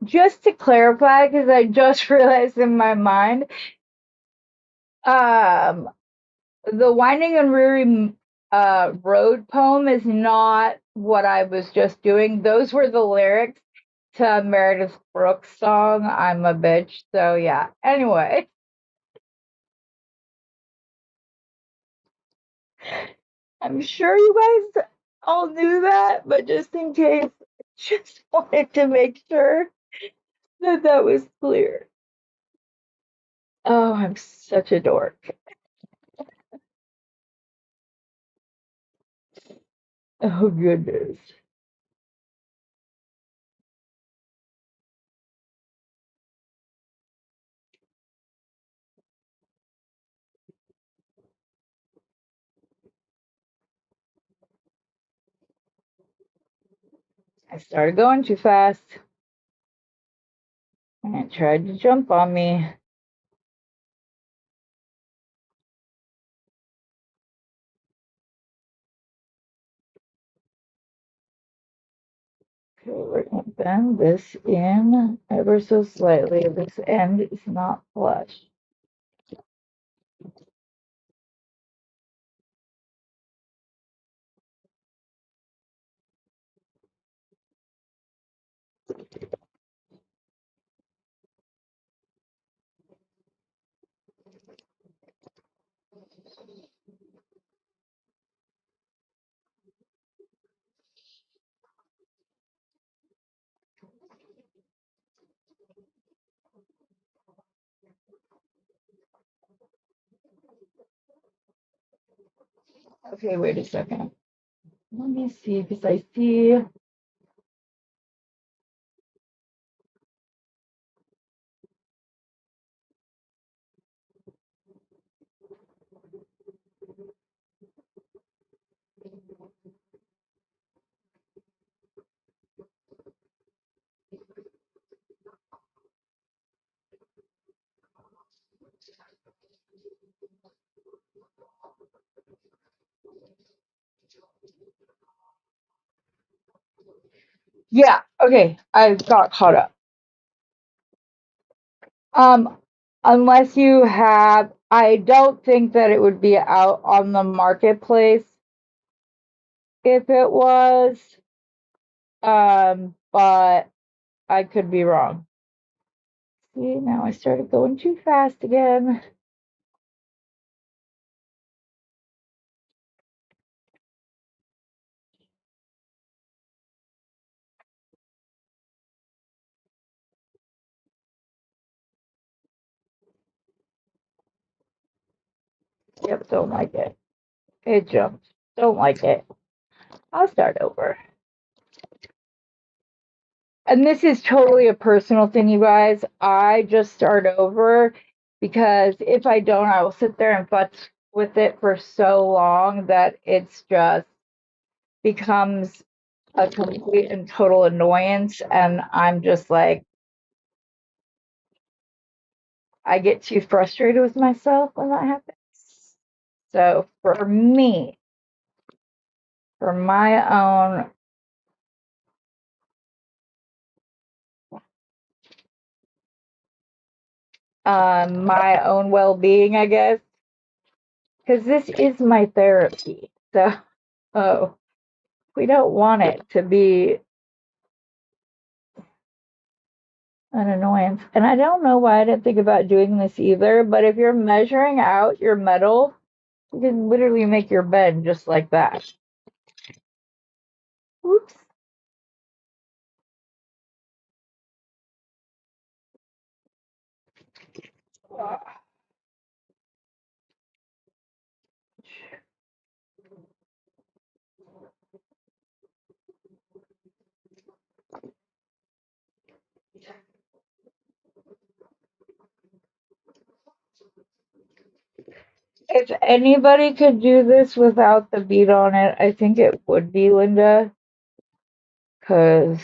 Just to clarify, because I just realized in my mind, the Winding and Weary Road poem is not what I was just doing. Those were the lyrics to Meredith Brooks' song, I'm a Bitch. So, yeah. Anyway, I'm sure you guys all knew that, but just in case, just wanted to make sure that that was clear. Oh, I'm such a dork. Oh, goodness. I started going too fast and it tried to jump on me. Okay, we're gonna bend this in ever so slightly. This end is not flush. Okay, wait a second. Let me see, because I see. Yeah, okay, I got caught up. Um, unless you have, I don't think that it would be out on the marketplace if it was, but I could be wrong. See, now I started going too fast again. Yep, don't like it. It jumped. Don't like it. I'll start over. And this is totally a personal thing, you guys. I just start over because if I don't, I will sit there and futz with it for so long that it's just becomes a complete and total annoyance. And I'm just like, I get too frustrated with myself when that happens. So for me, for my own well-being, I guess, because this is my therapy. So, oh, we don't want it to be an annoyance. And I don't know why I didn't think about doing this either, but if you're measuring out your metal, you can literally make your bed just like that. Oops. If anybody could do this without the bead on it, I think it would be Linda, because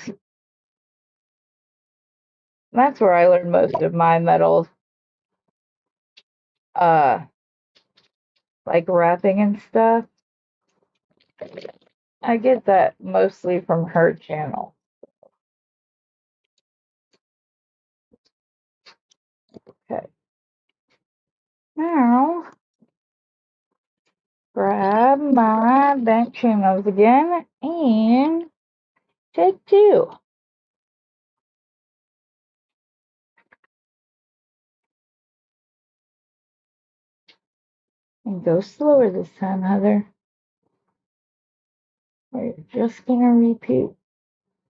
that's where I learned most of my metal, uh, like wrapping and stuff. I get that mostly from her channel. Okay. Now, grab my bent channels again and take two. And go slower this time, Heather. We're just gonna repeat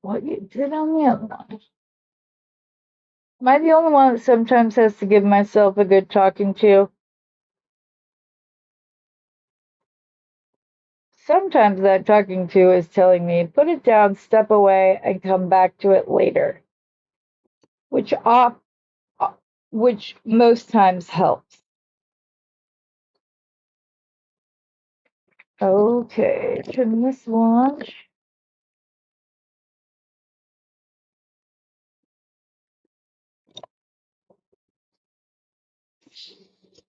what you did on the other one. Am I the only one that sometimes has to give myself a good talking to? Sometimes that talking to is telling me, put it down, step away, and come back to it later, which which most times helps. Okay, trim this one.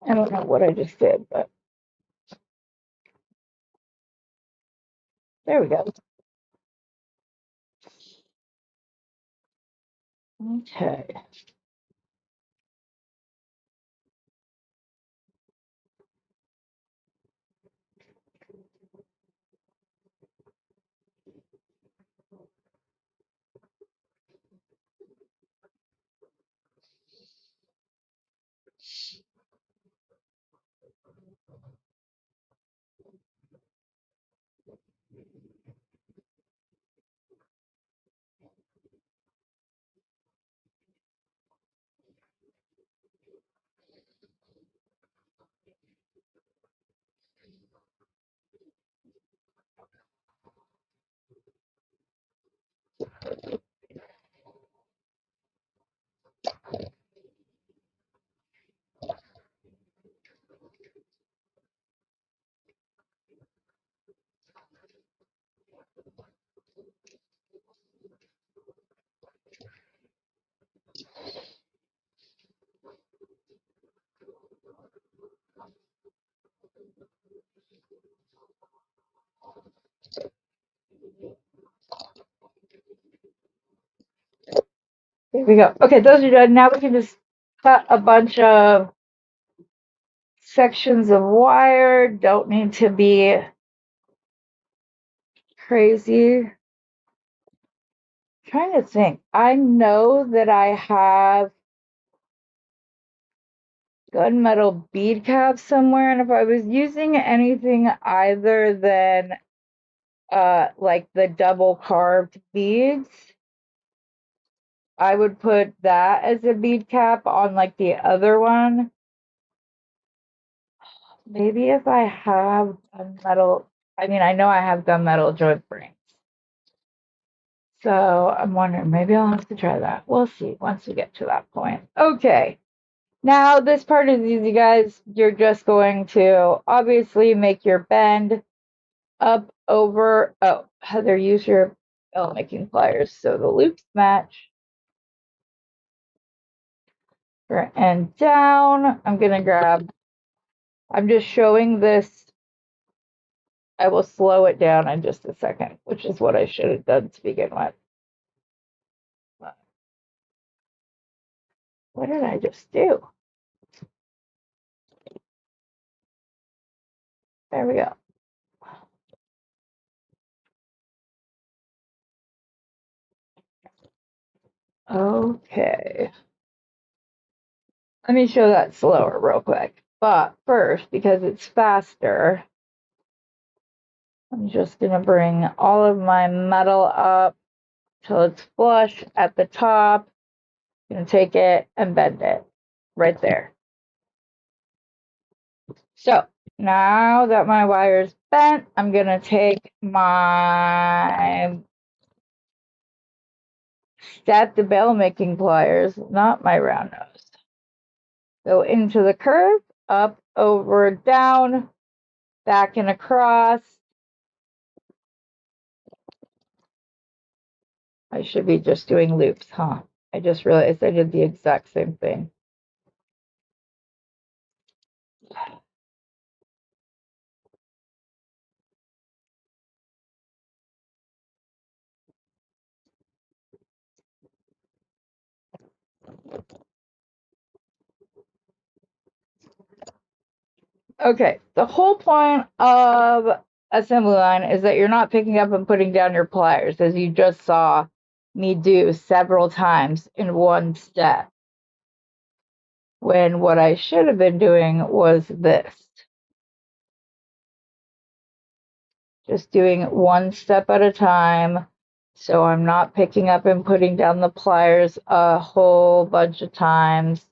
I don't know what I just did, but there we go. Okay. There we go. Okay, those are done. Now we can just cut a bunch of sections of wire. Don't need to be crazy. I'm trying to think. I know that I have gunmetal bead caps somewhere, and if I was using anything other than like the double carved beads, I would put that as a bead cap on like the other one. Maybe if I have gunmetal, I mean, I know I have gunmetal joint rings. So I'm wondering, maybe I'll have to try that. We'll see once we get to that point. Okay. Now this part is easy, guys. You're just going to obviously make your bend up over. Oh, Heather, use your bell making pliers so the loops match. And down. I'm gonna grab. I'm just showing this. I will slow it down in just a second, which is what I should have done to begin with. What did I just do? There we go. Okay. Let me show that slower real quick. But first, because it's faster, I'm just going to bring all of my metal up till it's flush at the top. I'm going to take it and bend it right there. So now that my wire's bent, I'm going to take my step the bell making pliers, not my round nose. Go into the curve, up, over, down, back and across. I should be just doing loops, huh? I just realized I did the exact same thing. Okay, the whole point of assembly line is that you're not picking up and putting down your pliers, as you just saw me do several times in one step. When what I should have been doing was this. Just doing one step at a time. So I'm not picking up and putting down the pliers a whole bunch of times.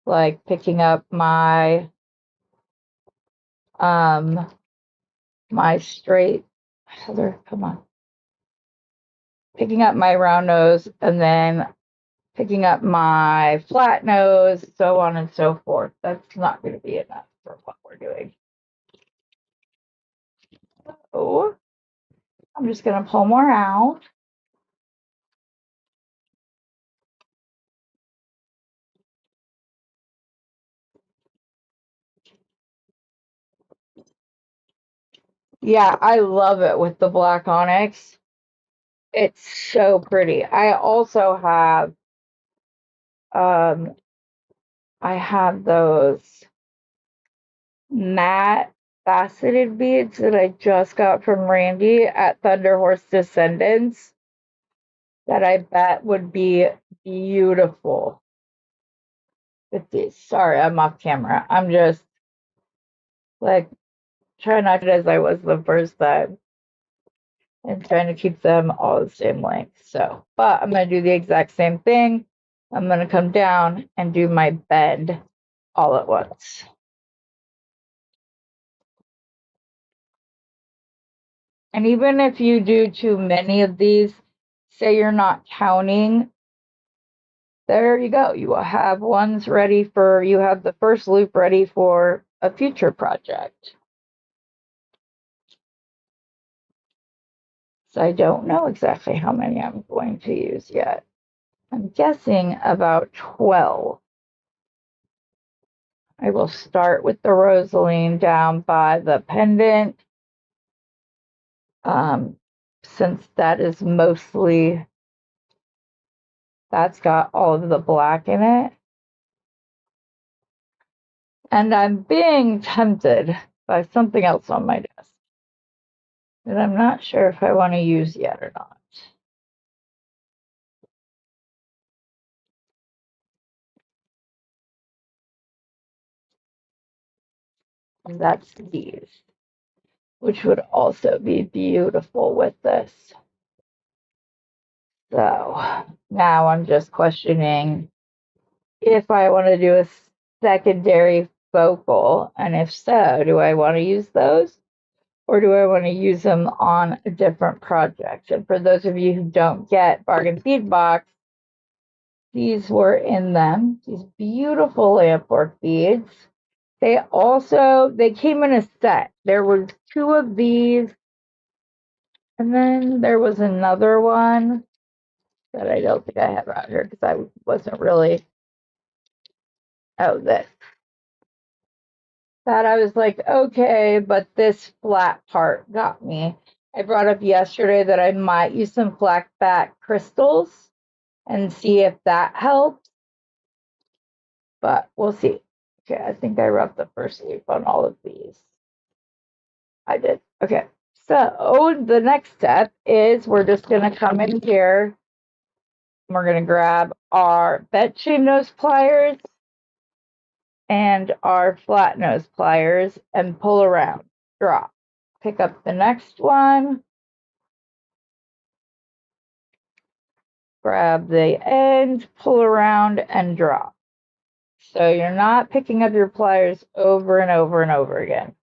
Like picking up my my straight, Heather, come on. Picking up my round nose and then picking up my flat nose, so on and so forth. That's not going to be enough for what we're doing. So I'm just going to pull more out. Yeah, I love it with the black onyx. It's so pretty. I also have I have those matte faceted beads that I just got from Randy at Thunder Horse Descendants that I bet would be beautiful with these. Sorry, I'm off camera. I'm just like trying not to as I was the first time and trying to keep them all the same length. So, but I'm going to do the exact same thing. I'm going to come down and do my bend all at once. And even if you do too many of these, say you're not counting, there you go. You will have ones ready for, you have the first loop ready for a future project. So I don't know exactly how many I'm going to use yet. I'm guessing about 12. I will start with the Rosaline down by the pendant, since that is mostly, that's got all of the black in it. And I'm being tempted by something else on my desk that I'm not sure if I want to use yet or not. And that's these, which would also be beautiful with this. So now I'm just questioning if I want to do a secondary focal, and if so, do I want to use those or do I want to use them on a different project? And for those of you who don't get Bargain Bead Box, these were in them, these beautiful lampwork beads. They came in a set. There were 2 of these, and then there was another one that I don't think I have around here because I wasn't really, oh, this. That I was like, okay, but this flat part got me. I brought up yesterday that I might use some flat back crystals and see if that helps, but we'll see. Okay, I think I rubbed the first leaf on all of these. I did. Okay, so the next step is we're just going to come in here. We're going to grab our bed chain nose pliers and our flat nose pliers and pull around, drop. Pick up the next one, grab the end, pull around, and drop. So you're not picking up your pliers over and over and over again.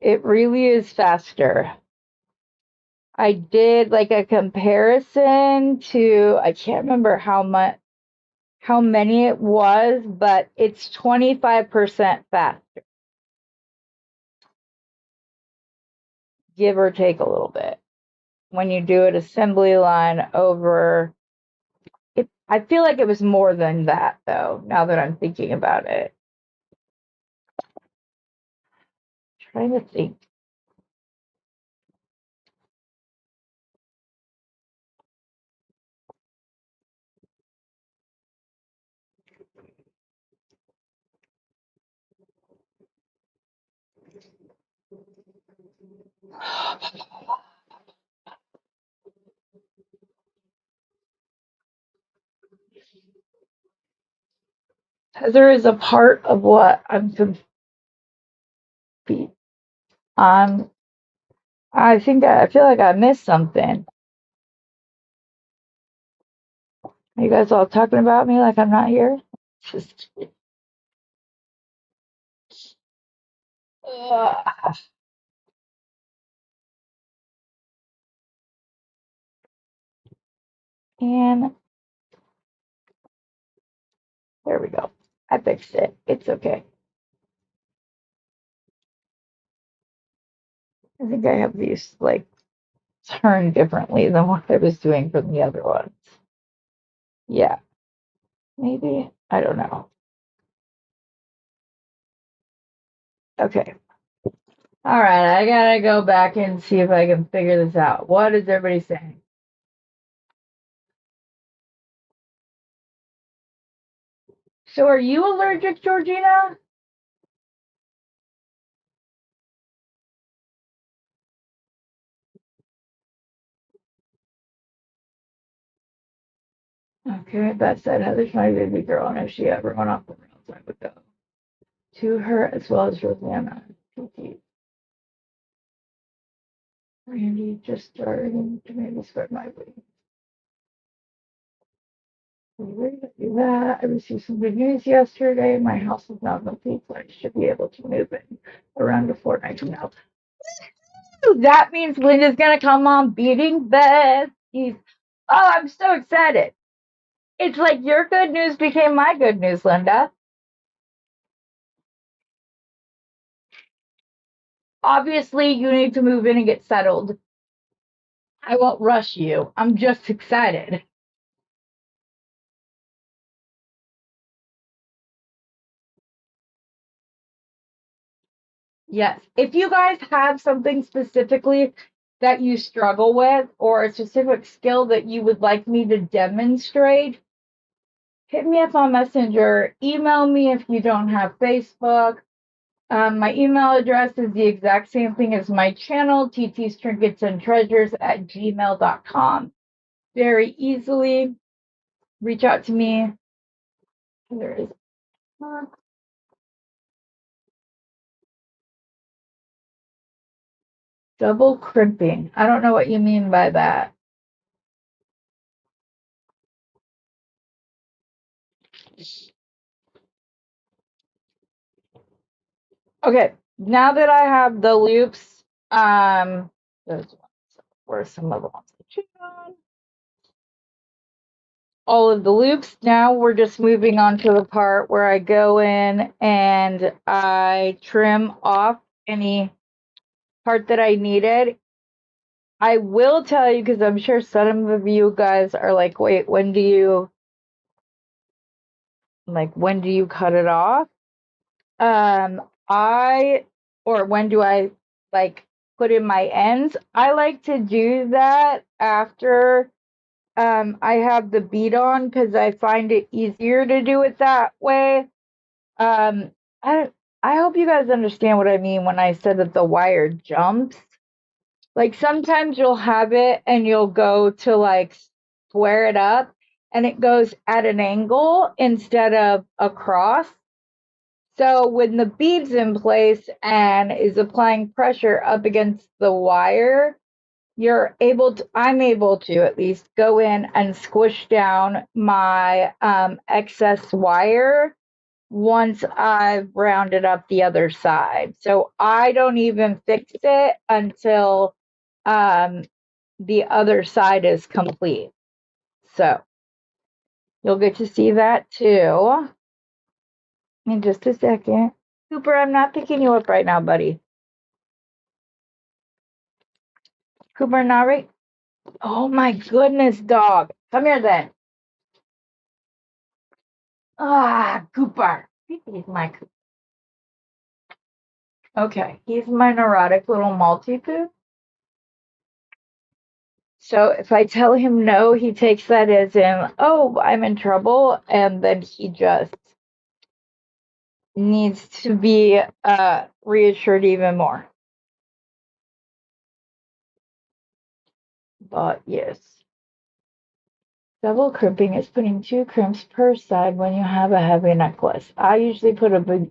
It really is faster. I did like a comparison to, I can't remember how many it was, but it's 25% faster, give or take a little bit. When you do an assembly line over, I feel like it was more than that though, now that I'm thinking about it. Trying to think. There is a part of what I'm confused. I think I feel like I missed something. Are you guys all talking about me like I'm not here? Just and there we go. I fixed it. It's okay. I think I have these like turned differently than what I was doing from the other ones. Yeah, maybe. I don't know. Okay. All right, I gotta go back and see if I can figure this out. What is everybody saying? So are you allergic, Georgina? Okay, Beth said Heather's my baby girl, and if she ever went off the rails, I would go to her as well as Rosanna. Kiki. Randy just starting to maybe start my week. Do that. I received some good news yesterday. My house is now complete, so I should be able to move in around a fortnight from now. That means Linda's gonna come on Beading Besties. Oh, I'm so excited. It's like your good news became my good news, Linda. Obviously, you need to move in and get settled. I won't rush you. I'm just excited. Yes. If you guys have something specifically that you struggle with or a specific skill that you would like me to demonstrate, hit me up on Messenger. Email me if you don't have Facebook. My email address is the exact same thing as my channel, titistrinketsandtreasures at gmail.com. Very easily reach out to me. There is double crimping. I don't know what you mean by that. Okay, now that I have the loops, those ones were some of the ones I chewed on. All of the loops. Now we're just moving on to the part where I go in and I trim off any part that I needed. I will tell you, because I'm sure some of you guys are like, wait, when do you cut it off? I or when do I like put in my ends? I like to do that after I have the bead on because I find it easier to do it that way. Um, I I hope you guys understand what I mean when I said that the wire jumps. Like sometimes you'll have it and you'll go to like square it up and it goes at an angle instead of across. So when the bead's in place and is applying pressure up against the wire, I'm able to at least go in and squish down my excess wire once I've rounded up the other side. So I don't even fix it until um, the other side is complete. So you'll get to see that too in just a second. Cooper, I'm not picking you up right now, buddy. Cooper, not right. Oh my goodness, dog. Come here then. Ah, Cooper. He's my Okay. He's my neurotic little Maltese. So if I tell him no, he takes that as in, oh, I'm in trouble, and then he just needs to be reassured even more. But yes. Double crimping is putting 2 crimps per side when you have a heavy necklace. I usually put a big.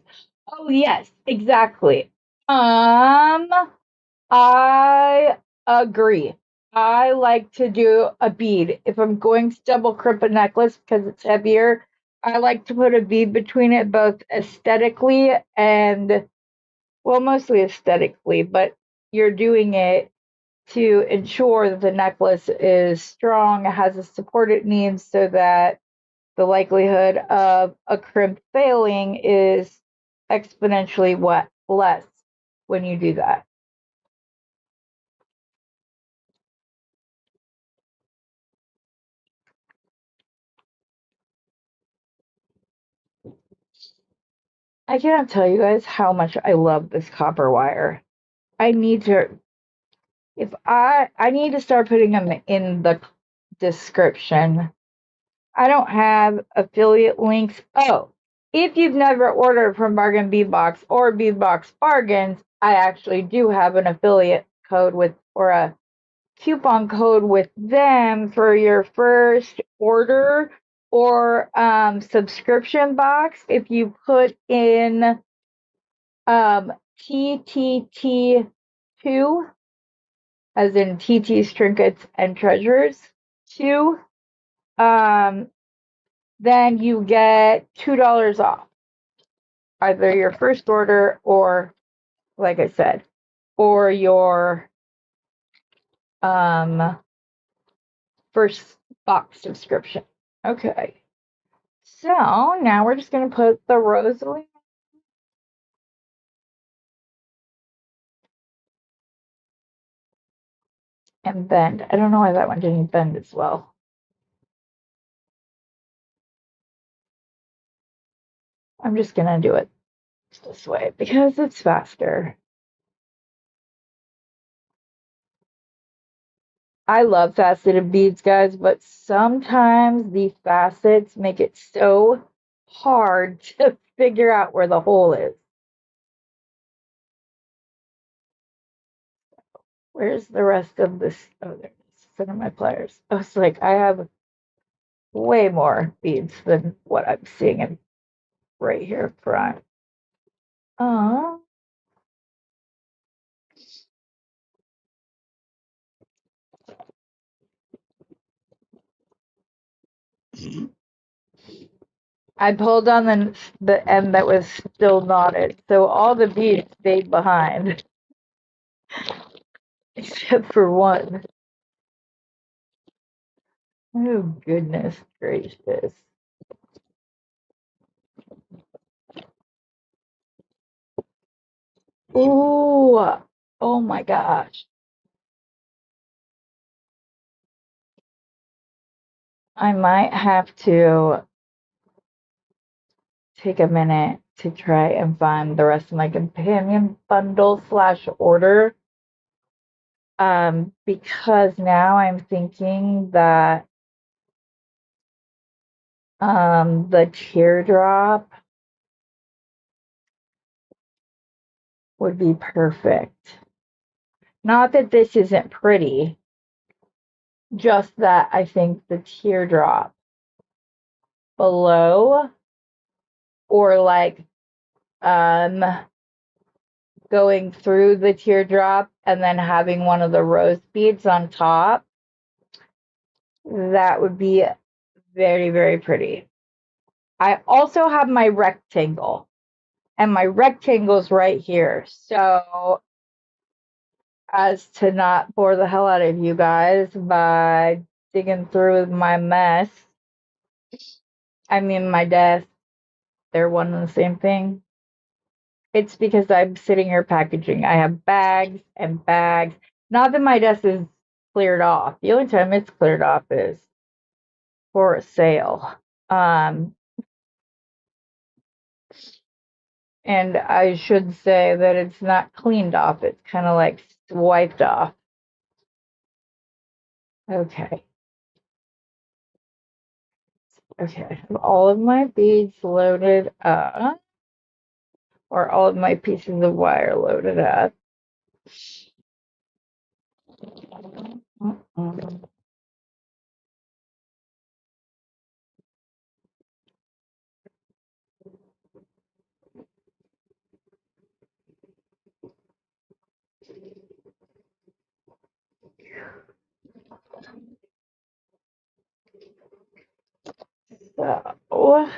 Oh yes, exactly. I agree. I like to do a bead. If I'm going to double crimp a necklace because it's heavier, I like to put a bead between it, both aesthetically and, well, mostly aesthetically, but you're doing it to ensure that the necklace is strong, has the support it needs, so that the likelihood of a crimp failing is exponentially less when you do that. I cannot tell you guys how much I love this copper wire. I need to, if I need to start putting them in the description. I don't have affiliate links. Oh, if you've never ordered from Bargain Beadbox or Beadbox Bargains, I actually do have an affiliate code with, or a coupon code with them for your first order or subscription box. If you put in TTT2, as in TT's Trinkets and Treasures 2, then you get $2 off either your first order or, like I said, or your first box subscription. Okay. So now we're just going to put the Rosalie and bend. I don't know why that one didn't bend as well. I'm just going to do it this way because it's faster. I love faceted beads, guys, but sometimes the facets make it so hard to figure out where the hole is. Where's the rest of this? Oh, there it is. Center my pliers. I was like, I have way more beads than what I'm seeing in right here front. Uh, I pulled on the end that was still knotted, so all the beads stayed behind, except for one. Oh, goodness gracious. Ooh, oh my gosh. I might have to take a minute to try and find the rest of my companion bundle slash order. Because now I'm thinking that the teardrop would be perfect. Not that this isn't pretty, just that I think the teardrop below, or like um going through the teardrop and then having one of the rose beads on top, that would be very, very pretty. I also have my rectangle, and my rectangle's right here. So as to not bore the hell out of you guys by digging through my mess, I mean my desk, they're one and the same thing. It's because I'm sitting here packaging. I have bags and bags. Not that my desk is cleared off. The only time it's cleared off is for a sale. And I should say that it's not cleaned off. It's kind of like wiped off. Okay. Okay. I have all of my beads loaded up, or all of my pieces of wire loaded up. So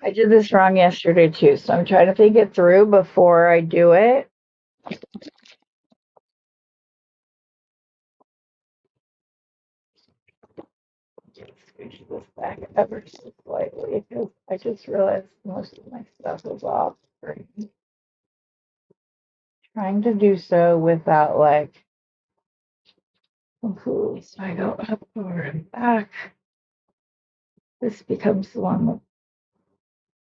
I did this wrong yesterday too, so I'm trying to think it through before I do it. Scooch this back ever so slightly because I just realized most of my stuff is off screen. Trying to do so without like completely. So I go up, over, and back. This becomes the one that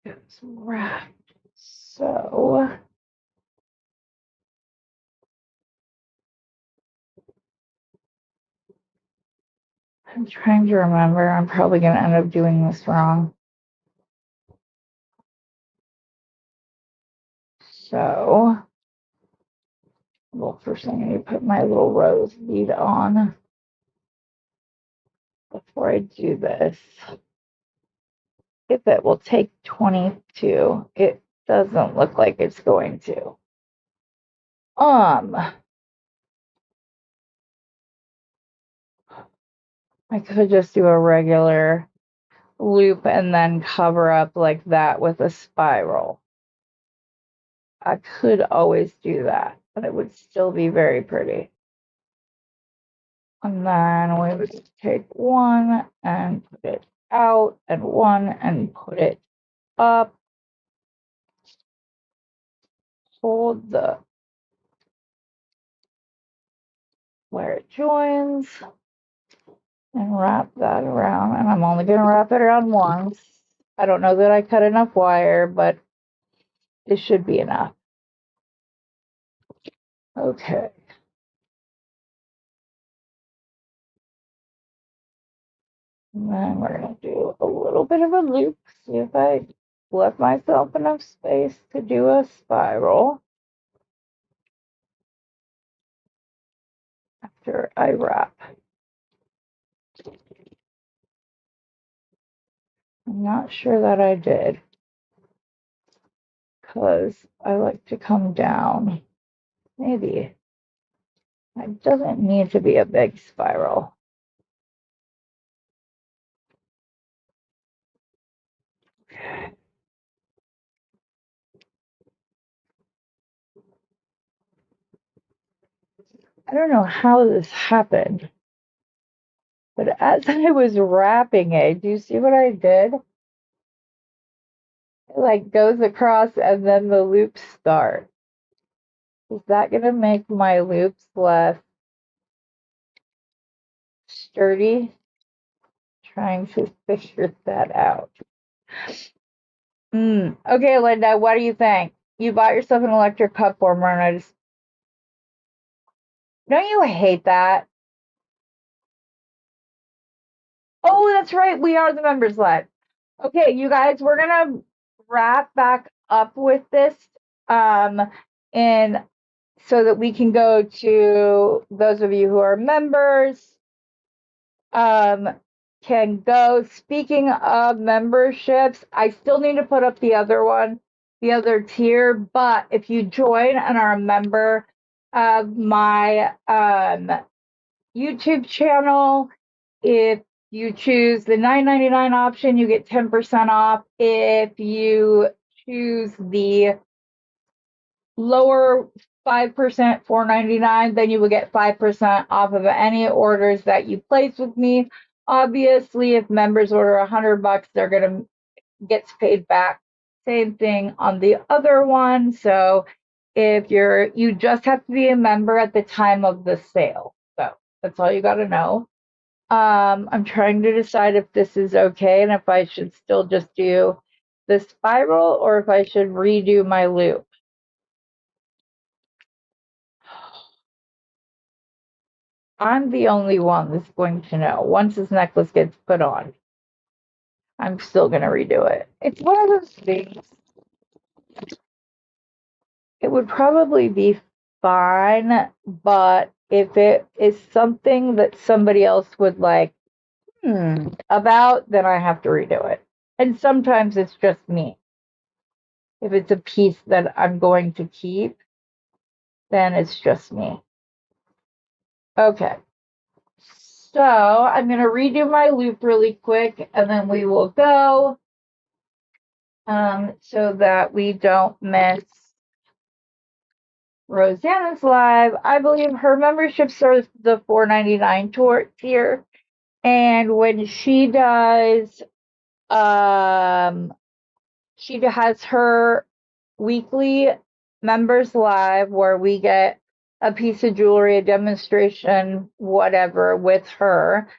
gets wrapped. So I'm trying to remember. I'm probably going to end up doing this wrong. So, well, first I need to put my little rose bead on before I do this. If it will take 22, it doesn't look like it's going to. I could just do a regular loop and then cover up like that with a spiral. I could always do that, but it would still be very pretty. And then we would just take one and put it out, and one and put it up. Hold the where it joins and wrap that around. And I'm only going to wrap it around once. I don't know that I cut enough wire, but it should be enough. Okay. And then we're going to do a little bit of a loop. See if I left myself enough space to do a spiral after I wrap. I'm not sure that I did, because I like to come down. Maybe. It doesn't need to be a big spiral. Okay. I don't know how this happened, but as I was wrapping it, do you see what I did? It like goes across and then the loops start. Is that going to make my loops less sturdy? Trying to figure that out. Okay, Linda, what do you think? You bought yourself an electric cup warmer, and I just... Don't you hate that? Oh, that's right. We are the members led. Okay, you guys, we're gonna wrap back up with this, and so that we can go to those of you who are members, can go. Speaking of memberships, I still need to put up the other one, the other tier, but if you join and are a member of my YouTube channel, if you choose the $9.99 option, you get 10% off. If you choose the lower 5%, $4.99, then you will get 5% off of any orders that you place with me. Obviously, if members order $100, they're going to get paid back. Same thing on the other one. So if you just have to be a member at the time of the sale. So that's all you got to know. I'm trying to decide if this is okay and if I should still just do the spiral or if I should redo my loop. I'm the only one that's going to know. Once this necklace gets put on, I'm still going to redo it. It's one of those things. It would probably be fine, but if it is something that somebody else would like about, then I have to redo it. And sometimes it's just me. If it's a piece that I'm going to keep, then it's just me. Okay. So I'm going to redo my loop really quick, and then we will go so that we don't miss Rosanna's live. I believe her membership starts the $4.99 tier. And when she does, she has her weekly members live where we get a piece of jewelry, a demonstration, whatever with her.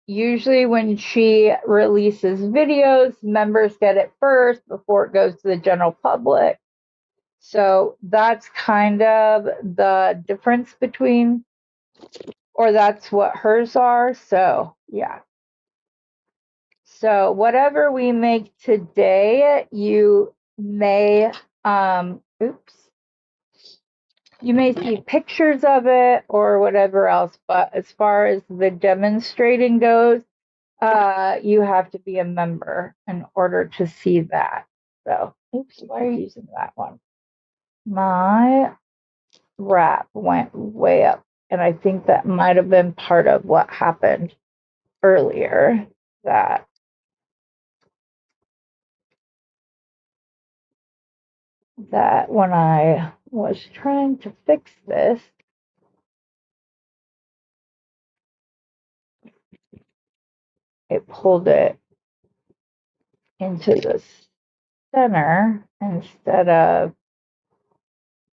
Usually when she releases videos, members get it first before it goes to the general public. So that's kind of the difference between, or that's what hers are. So yeah. So whatever we make today, you may, you may see pictures of it or whatever else. But as far as the demonstrating goes, you have to be a member in order to see that. So, oops, why are you using that one? My wrap went way up, and I think that might have been part of what happened earlier. That when I was trying to fix this, it pulled it into the center instead of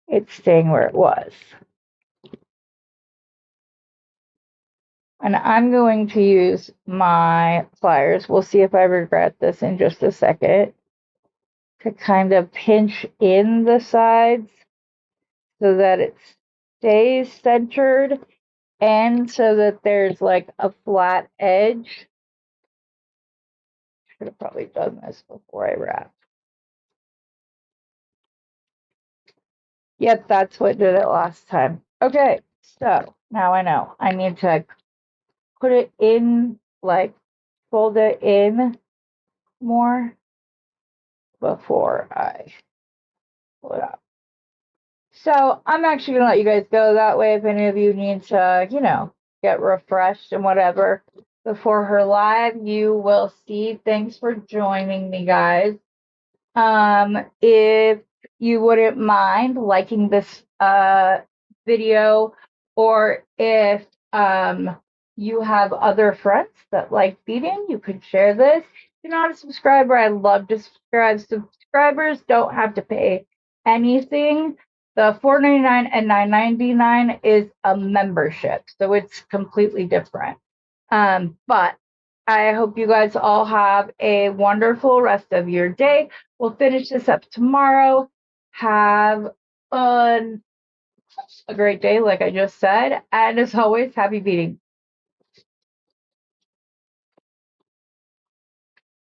it staying where it was. And I'm going to use my pliers. We'll see if I regret this in just a second. To kind of pinch in the sides so that it stays centered and so that there's like a flat edge. Should have probably done this before I wrapped. Yep, that's what did it last time. Okay, so now I know. I need to put it in, like fold it in more before I pull it out. So I'm actually going to let you guys go that way if any of you need to, get refreshed and whatever before her live. You will see. Thanks for joining me, guys. If you wouldn't mind liking this video, or if you have other friends that like beading, you could share this. If you're not a subscriber, I love to subscribe. Subscribers don't have to pay anything. The $4.99 and $9.99 is a membership, so it's completely different. But I hope you guys all have a wonderful rest of your day. We'll finish this up tomorrow. Have a great day, like I just said. And as always, happy beading.